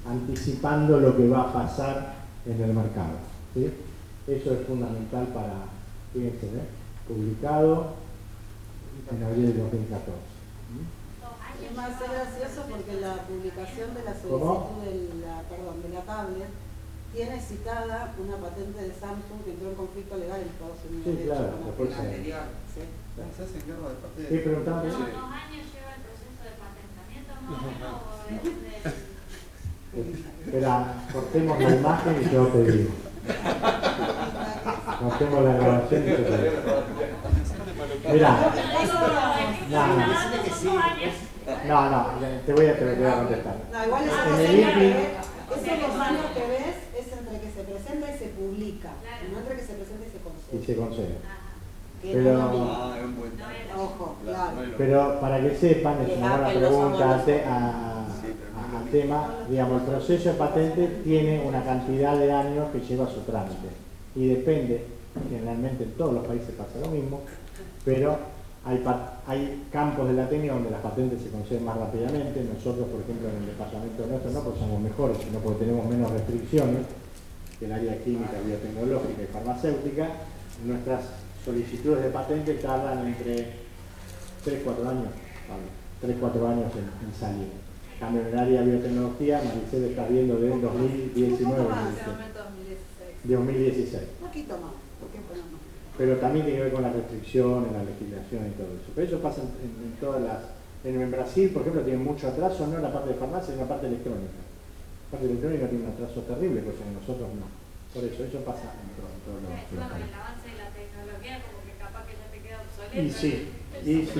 anticipando lo que va a pasar en el mercado. ¿Sí? Eso es fundamental para, fíjense, publicado en abril de 2014. Es más gracioso porque la publicación de la solicitud de la tablet tiene citada una patente de Samsung que entró en conflicto legal en Estados Unidos. Sí, claro, después se anterior. Sí. Se hacen guerra de patentes. ¿Qué preguntaba? ¿2 años lleva el proceso de patentamiento más o menos? Espera, cortemos la imagen y yo te digo. Cortemos la grabación y yo te digo. Mirá. No, te voy a contestar. No, igual esos 2 años que ves es entre que se presenta y se publica, no entre que se presenta y se concede. Y se concede. Pero, ojo, claro. Pero para que sepan, es una buena pregunta al tema, digamos, el proceso de patente tiene una cantidad de años que lleva su trámite y depende, generalmente en todos los países pasa lo mismo, pero hay campos de la TENIA donde las patentes se conceden más rápidamente. Nosotros, por ejemplo, en el departamento nuestro no porque somos mejores, sino porque tenemos menos restricciones que el área química, biotecnológica y farmacéutica. Nuestras solicitudes de patente tardan entre 3-4 años, 3-4 años en salir. En cambio, en el área de biotecnología, Maricel está viendo de 2019 de 2016. Un poquito más, ¿por qué ponemos? Pero también tiene que ver con la restricción, la legislación y todo eso. Pero eso pasa en todas las... En Brasil, por ejemplo, tiene mucho atraso, no en la parte de farmacia, sino en la parte electrónica. La parte electrónica tiene un atraso terrible, cosa que nosotros no. Por eso pasa en todos los países. Con el avance de la tecnología, como que capaz que ya te queda obsoleto. Y sí. Eso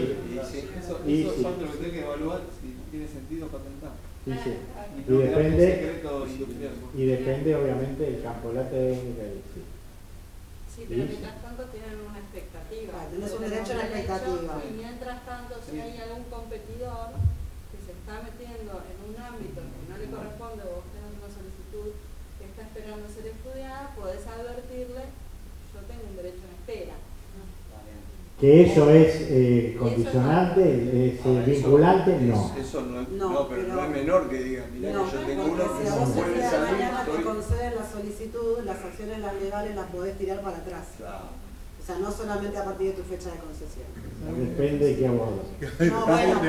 es lo que tiene que evaluar si tiene sentido patentar. Y depende obviamente del campo de la técnica. Sí, pero mientras tanto tienen una expectativa. Tienes un derecho a la expectativa. Y mientras tanto, si hay algún competidor que se está metiendo en un ámbito que no le corresponde, vos tenés una solicitud que está esperando ser estudiada, podés advertirle, yo tengo un derecho en espera. Que eso es condicionante, es vinculante, no. Eso no, pero no es menor que diga, mirá que yo tengo uno que no puede salir. Mañana te conceden la solicitud, las acciones legales las podés tirar para atrás. Claro. O sea, no solamente a partir de tu fecha de concesión. Depende de qué abordo. No, bueno,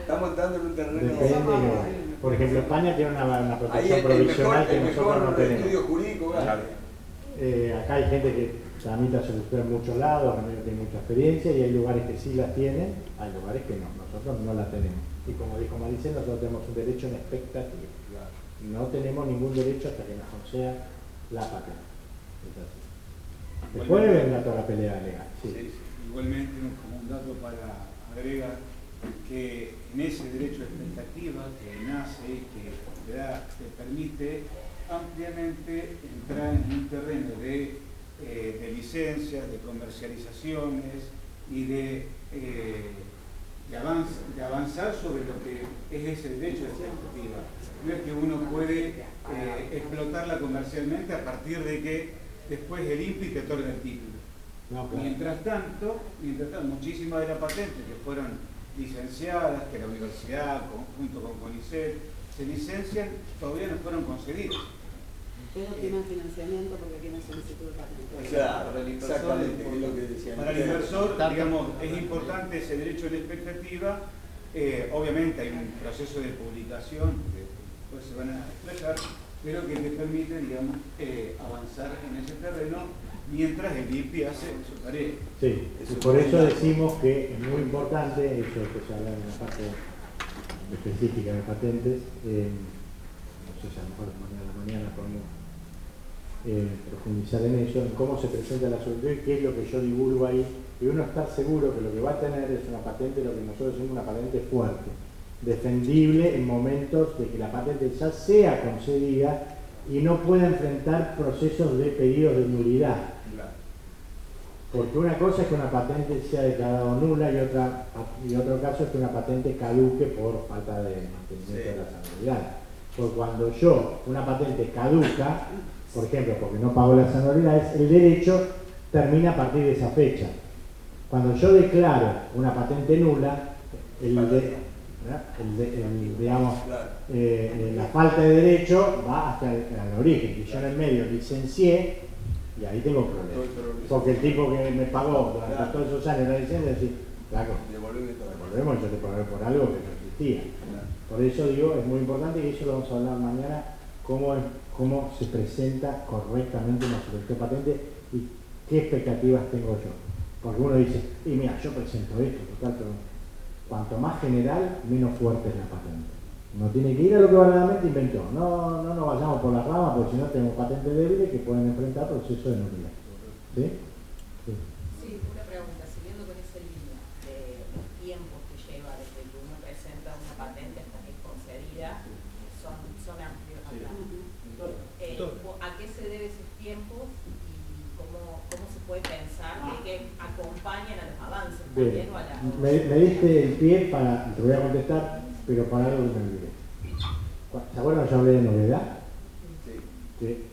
estamos entrando en un terreno. Depende de por ejemplo, España tiene una protección provisional que nosotros no tenemos. Estudio jurídico, acá hay gente que tramita solicitud en muchos lados, tiene mucha experiencia y hay lugares que sí las tienen, hay lugares que no, nosotros no la tenemos. Y como dijo Maricel, nosotros tenemos un derecho en expectativa. No tenemos ningún derecho hasta que nos conceda la patente. Después vendrá toda la pelea legal. Sí. Igualmente, como un dato para agregar, que en ese derecho de expectativa que nace y que te permite ampliamente entrar en un terreno de licencias, de comercializaciones y de avanzar sobre lo que es ese derecho de expectativa. No es que uno puede explotarla comercialmente a partir de que después el INPI te otorga el título. No, claro. Mientras tanto, muchísimas de las patentes que fueron licenciadas, que la universidad, junto con CONICET, se licencian, todavía no fueron concedidas. Pero tienen financiamiento porque tienen solicitud de patente. Claro, exactamente, es lo que decía. Para el inversor, digamos, es importante ese derecho de expectativa. Obviamente hay un proceso de publicación que después se van a expresar, pero que te permite, digamos, avanzar en ese terreno mientras el INPI hace su tarea. Sí, y por eso decimos que es muy importante, eso que se habla en la parte específica de patentes, no sé si a lo mejor mañana podemos profundizar en eso, en cómo se presenta la solicitud y qué es lo que yo divulgo ahí, y uno está seguro que lo que va a tener es una patente, lo que nosotros decimos una patente fuerte, defendible en momentos de que la patente ya sea concedida y no pueda enfrentar procesos de pedidos de nulidad. Porque una cosa es que una patente sea declarada nula y otro caso es que una patente caduque por falta de mantenimiento de las anualidades. Porque cuando una patente caduca, por ejemplo, porque no pagó las anualidades, el derecho termina a partir de esa fecha. Cuando yo declaro una patente nula, la falta de derecho va hasta el origen. Y yo en el medio licencié y ahí tengo problemas. Porque el tipo que me pagó durante todos esos años la licencia dice, claro, devolvemos, yo te pagué por algo que no existía. Por eso digo, es muy importante y eso lo vamos a hablar mañana, cómo se presenta correctamente una solicitud de patente y qué expectativas tengo yo. Porque uno dice, y mira, yo presento esto, total, pero cuanto más general, menos fuerte es la patente. Uno tiene que ir a lo que verdaderamente inventó. No nos vayamos por las ramas, porque si no tenemos patentes débiles que pueden enfrentar procesos de nulidad. ¿Sí? Sí, una pregunta. Siguiendo con esa línea de los tiempos que lleva desde que uno presenta una patente hasta que es concedida, son amplios. ¿A qué se debe esos tiempos y cómo se puede pensar que acompañan a los avances también o a la... Me diste el pie para, te voy a contestar, pero para algo que me olvidé. ¿Se acuerdan que yo hablé de novedad? Sí.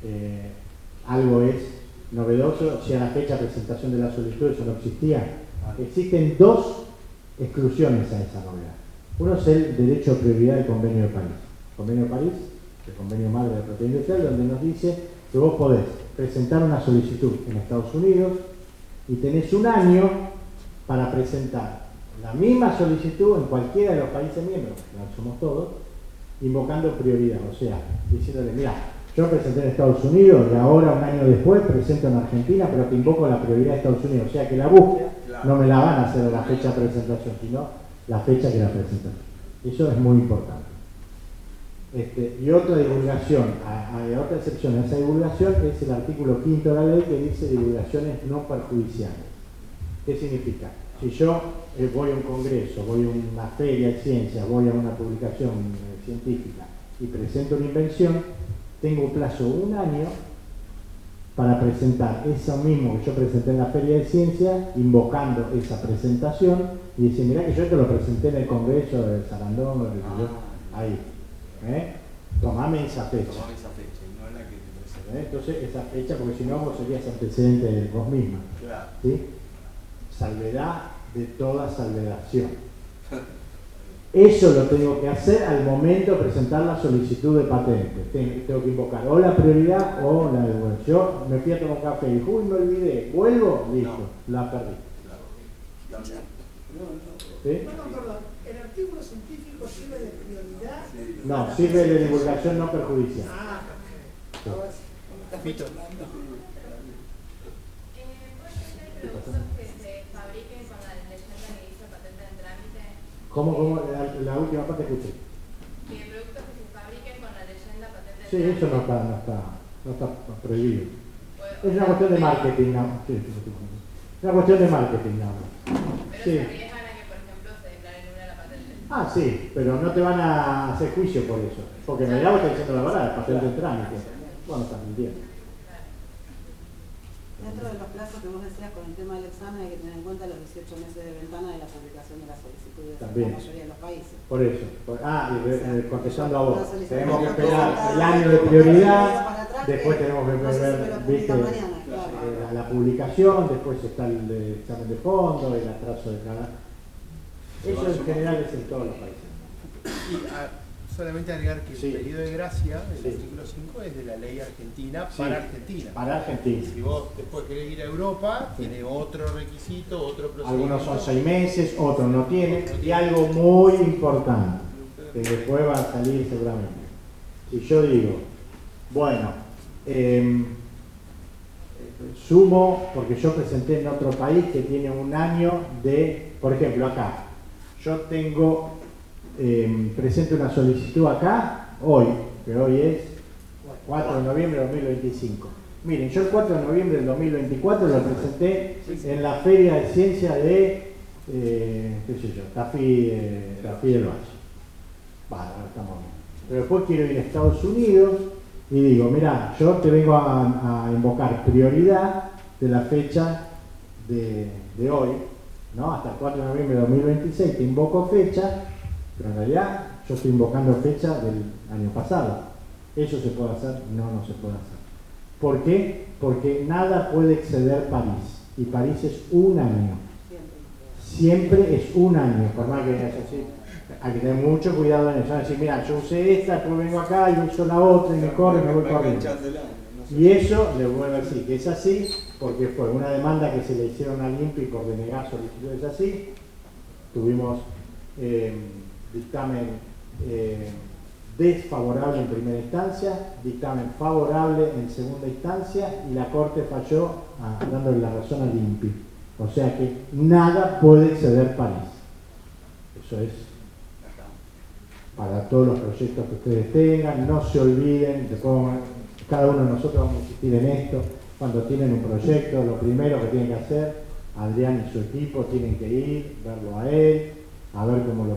Que algo es novedoso si a la fecha de presentación de la solicitud eso no existía. Existen dos exclusiones a esa novedad. Uno es el derecho de prioridad del Convenio de París. El Convenio de París, el Convenio Madre de la Propiedad Industrial, donde nos dice que vos podés presentar una solicitud en Estados Unidos y tenés un año para presentar la misma solicitud en cualquiera de los países miembros, que somos todos, invocando prioridad, o sea, diciéndole, mira, yo presenté en Estados Unidos y ahora un año después presento en Argentina, pero te invoco la prioridad de Estados Unidos, o sea que la búsqueda no me la van a hacer a la fecha de presentación, sino la fecha que la presentan. Eso es muy importante. Y otra divulgación, otra excepción a esa divulgación es el artículo 5º de la ley que dice divulgaciones no perjudiciales. ¿Qué significa? Si yo voy a un congreso, voy a una feria de ciencias, voy a una publicación científica y presento una invención, tengo un plazo de un año para presentar eso mismo que yo presenté en la feria de ciencias, invocando esa presentación y decir, mirá que yo te lo presenté en el congreso de Sarandón, ahí. Tomame esa fecha. No es la que te presenté. Entonces esa fecha, porque si no vos serías antecedente de vos misma. Claro. ¿Sí? Salvedad de toda salvedación. Eso lo tengo que hacer al momento de presentar la solicitud de patente. Tengo que invocar o la prioridad o la devolución. Yo me fui a tomar un café y dije, uy, me olvidé, vuelvo, listo, la perdí. ¿Sí? Perdón, ¿el artículo científico sirve de prioridad? No, sirve de divulgación no perjudicial. ¿Puede ser que hay productos que se fabriquen con la leyenda que dice patente en trámite? ¿Cómo? La última parte escuché. Que productos que se fabriquen con la leyenda patente en Sí, trámite. eso no está prohibido. Es una cuestión de marketing, ¿no? Sí, es una cuestión de marketing, ¿no? Pero se arriesgan a que, por ejemplo, se declare nula la patente. Ah, sí, pero no te van a hacer juicio por eso. Porque en realidad vos estás diciendo la verdad, el papel de trámite. Bueno, estás mintiendo. Dentro de los plazos que vos decías con el tema del examen hay que tener en cuenta los 18 meses de ventana de la publicación de las solicitudes en la mayoría de los países. Por eso. Contestando a vos, tenemos que esperar el año de prioridad, después tenemos que ver la publicación, después está el examen de fondo, el atraso de cada... Eso en general es en todos los países. Y solamente agregar que el periodo de gracia del artículo 5 es de la ley argentina para Argentina. Para Argentina. Si vos después querés ir a Europa, tiene otro requisito, otro procedimiento. Algunos son 6 meses, otros no tienen. Y algo muy importante, que después va a salir seguramente. Si yo digo, bueno, sumo, porque yo presenté en otro país que tiene un año de, por ejemplo, acá. Yo tengo, presento una solicitud acá, hoy, que hoy es 4 de noviembre de 2025. Miren, yo el 4 de noviembre del 2024 lo presenté en la Feria de Ciencia de, Tafí del Valle. Vale, estamos bien. Pero después quiero ir a Estados Unidos y digo, mira, yo te vengo a invocar prioridad de la fecha de hoy, ¿no? Hasta el 4 de noviembre de 2026 te invoco fecha, pero en realidad yo estoy invocando fecha del año pasado. ¿Eso se puede hacer? No se puede hacer. ¿Por qué? Porque nada puede exceder París, y París es un año. Siempre es un año, por más que es así. Hay que tener mucho cuidado en eso. Van a decir, mira, yo usé esta, después vengo acá y uso la otra y me corre, me voy corriendo. Y eso, les vuelvo a decir que es así, porque fue una demanda que se le hicieron al INPI por denegar solicitudes así. Tuvimos dictamen desfavorable en primera instancia, dictamen favorable en segunda instancia y la Corte falló dándole la razón al INPI. O sea que nada puede exceder París. Eso es para todos los proyectos que ustedes tengan. No se olviden, cada uno de nosotros vamos a insistir en esto. Cuando tienen un proyecto, lo primero que tienen que hacer, Adrián y su equipo tienen que ir, verlo a él, a ver cómo lo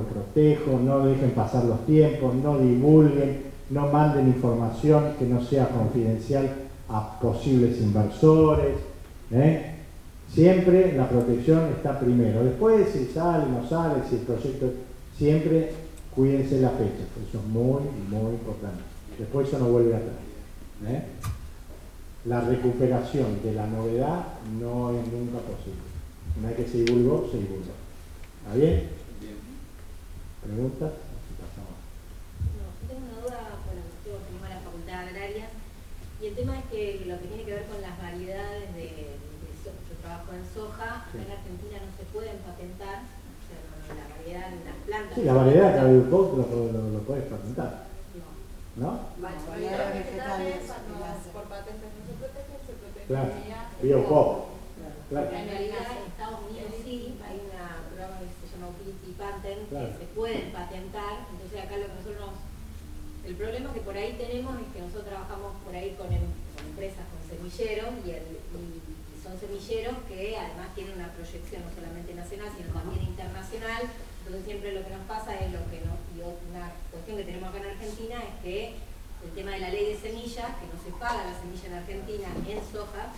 protejo, no dejen pasar los tiempos, no divulguen, no manden información que no sea confidencial a posibles inversores. Siempre la protección está primero. Después, si sale, no sale, si el proyecto, siempre cuídense la fecha. Eso es muy, muy importante. Después eso no vuelve atrás. La recuperación de la novedad no es nunca posible. Una vez que se divulgó, se divulgó. ¿Está bien? Bien. ¿Preguntas? No, tengo una duda, bueno, tengo la Facultad Agraria, y el tema es que lo que tiene que ver con las variedades yo trabajo en soja, acá en Argentina no se pueden patentar, o sea, la variedad en las plantas. Sí, la variedad que hay un poco lo puedes patentar. ¿No? Variedades vegetales por patentes no se protegen, se protegen claro. Biopop. Claro. En realidad en Estados Unidos sí, hay un programa que se llama Utility Patent, claro, que se pueden patentar. Entonces acá lo que nosotros el problema que por ahí tenemos es que nosotros trabajamos por ahí con empresas, con semilleros, y son semilleros que además tienen una proyección no solamente nacional, sino también internacional. Entonces siempre lo que nos pasa es y una cuestión que tenemos acá en Argentina es que el tema de la ley de semillas, que no se paga la semilla en Argentina en soja,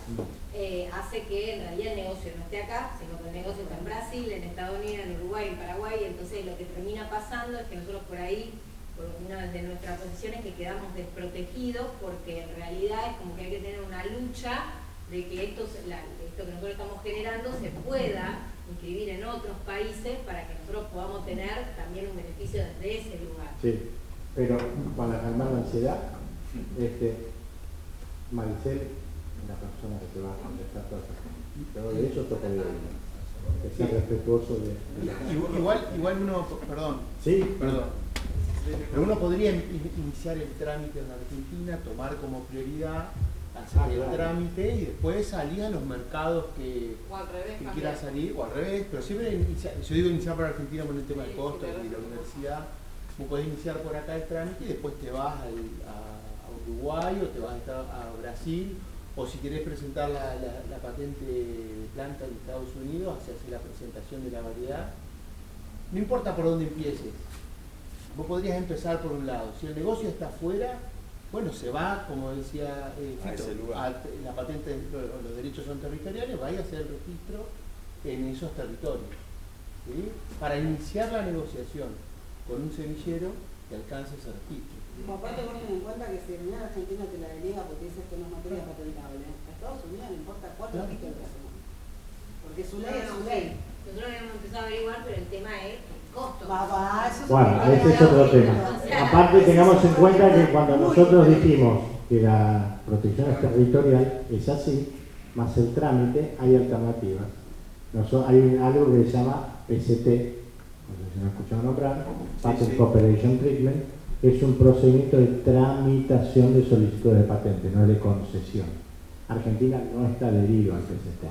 hace que en realidad el negocio no esté acá, sino que el negocio está en Brasil, en Estados Unidos, en Uruguay, en Paraguay. Entonces lo que termina pasando es que nosotros por ahí, por una de nuestras posiciones, que quedamos desprotegidos, porque en realidad es como que hay que tener una lucha de que esto que nosotros estamos generando se pueda inscribir en otros países para que nosotros podamos tener también un beneficio desde ese lugar. Sí, pero para calmar la ansiedad, Maricel, una persona que te va a contestar todo eso. Pero de eso toca que sea respetuoso de igual uno, perdón. Sí, perdón. Pero uno podría iniciar el trámite en Argentina, tomar como prioridad, hacer el trámite y después salir a los mercados que quiera salir, o al revés, pero siempre yo digo iniciar por Argentina por el tema del costo y la universidad. Vos podés iniciar por acá el trámite y después te vas a Uruguay o te vas a Brasil, o si querés presentar la patente de planta en Estados Unidos, haces la presentación de la variedad no importa por dónde empieces, vos podrías empezar por un lado. Si el negocio está afuera, bueno, se va, como decía Fito, la patente, los derechos son territoriales, vaya a hacer el registro en esos territorios, ¿sí? Para iniciar la negociación con un semillero que alcance ese registro. Aparte vos ten en cuenta que si venía a Argentina te la deriva porque dices que no es materia patentable. A Estados Unidos no importa cuánto registro que hacemos. Porque su ley es su ley. Nosotros habíamos empezado a averiguar, pero el tema es el costo. Bueno, ese es otro tema. Aparte tengamos en cuenta que cuando nosotros dijimos que la protección territorial es así, más el trámite, hay alternativas. Hay algo que se llama PCT, no sé si me han escuchado nombrar, Patent Cooperation Treatment, es un procedimiento de tramitación de solicitudes de patente, no es de concesión. Argentina no está adherido al PCT,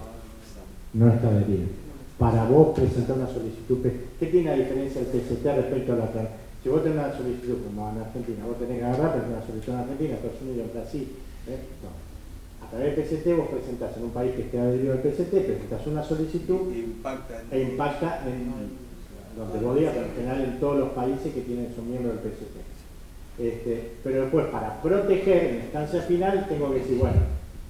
no está adherido. Para vos presentar una solicitud, ¿qué tiene la diferencia del PCT respecto a la tramitación? Si vos tenés una solicitud como en Argentina, vos tenés que agarrar, pero una solicitud en Argentina, Estados Unidos, en Brasil, no. A través del PCT vos presentás en un país que esté adherido al PCT, presentás una solicitud e impacta en donde vos digas, pero en general en todos los países que son miembros del PCT. Pero después, para proteger en la instancia final, tengo que decir, bueno,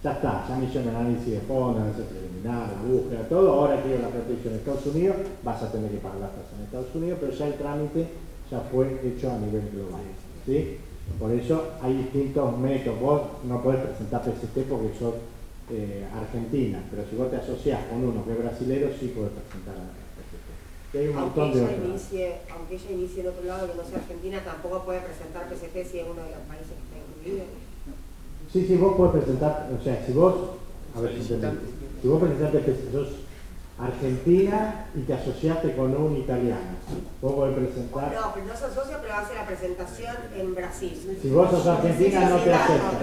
ya está, ya me hizo un análisis de fondo, análisis preliminar, la búsqueda, todo, ahora quiero la protección en Estados Unidos, vas a tener que pagar la tasa en Estados Unidos, pero ya el trámite ya fue hecho a nivel global, ¿sí? Por eso hay distintos métodos. Vos no podés presentar PCT porque sos Argentina, pero si vos te asociás con uno que es brasilero, sí podés presentar PCT. Y hay un montón de otros. Aunque ella inicie en otro lado que no sea Argentina, tampoco puede presentar PCT si es uno de los países que está incluido. Sí, vos podés presentar, o sea, si vos, a ver si vos presentaste PCT, sos Argentina y te asociaste con un italiano, vos podés presentar. No, pero no se asocia, pero hace la presentación en Brasil. Si vos sos Argentina no te aceptan.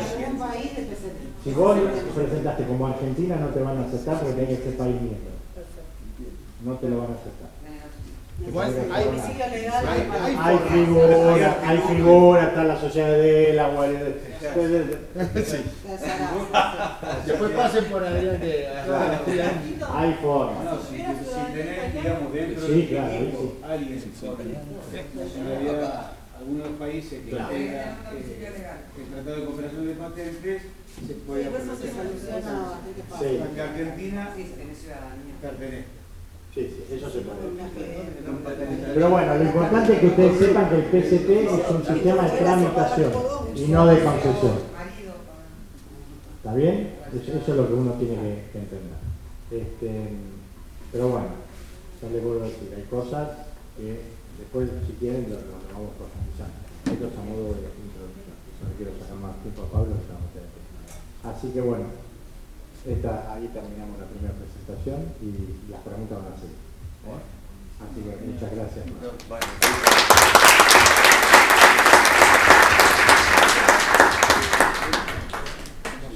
Si vos presentaste como Argentina no te van a aceptar porque tenés que ser país miembro. No te lo van a aceptar. Hay figuras, está la sociedad de la después pasen por adelante. Hay formas. No, si tenés, digamos, dentro del equipo alguien algunos países que tengan el Tratado de Cooperación de Patentes se puede aprovechar. Que Argentina pertenece. Sí, eso se puede. Pero bueno, lo importante es que ustedes sepan que el PCT es un sistema de tramitación y no de concesión. ¿Está bien? Eso es lo que uno tiene que entender. Pero bueno, ya les vuelvo a decir, hay cosas que después, si quieren, lo vamos profundizando. Esto es a modo de introducción. No le quiero sacar más tiempo a Pablo, estamos de aquí. Así que bueno. Ahí terminamos la primera presentación y las preguntas van a seguir. Así que muchas gracias.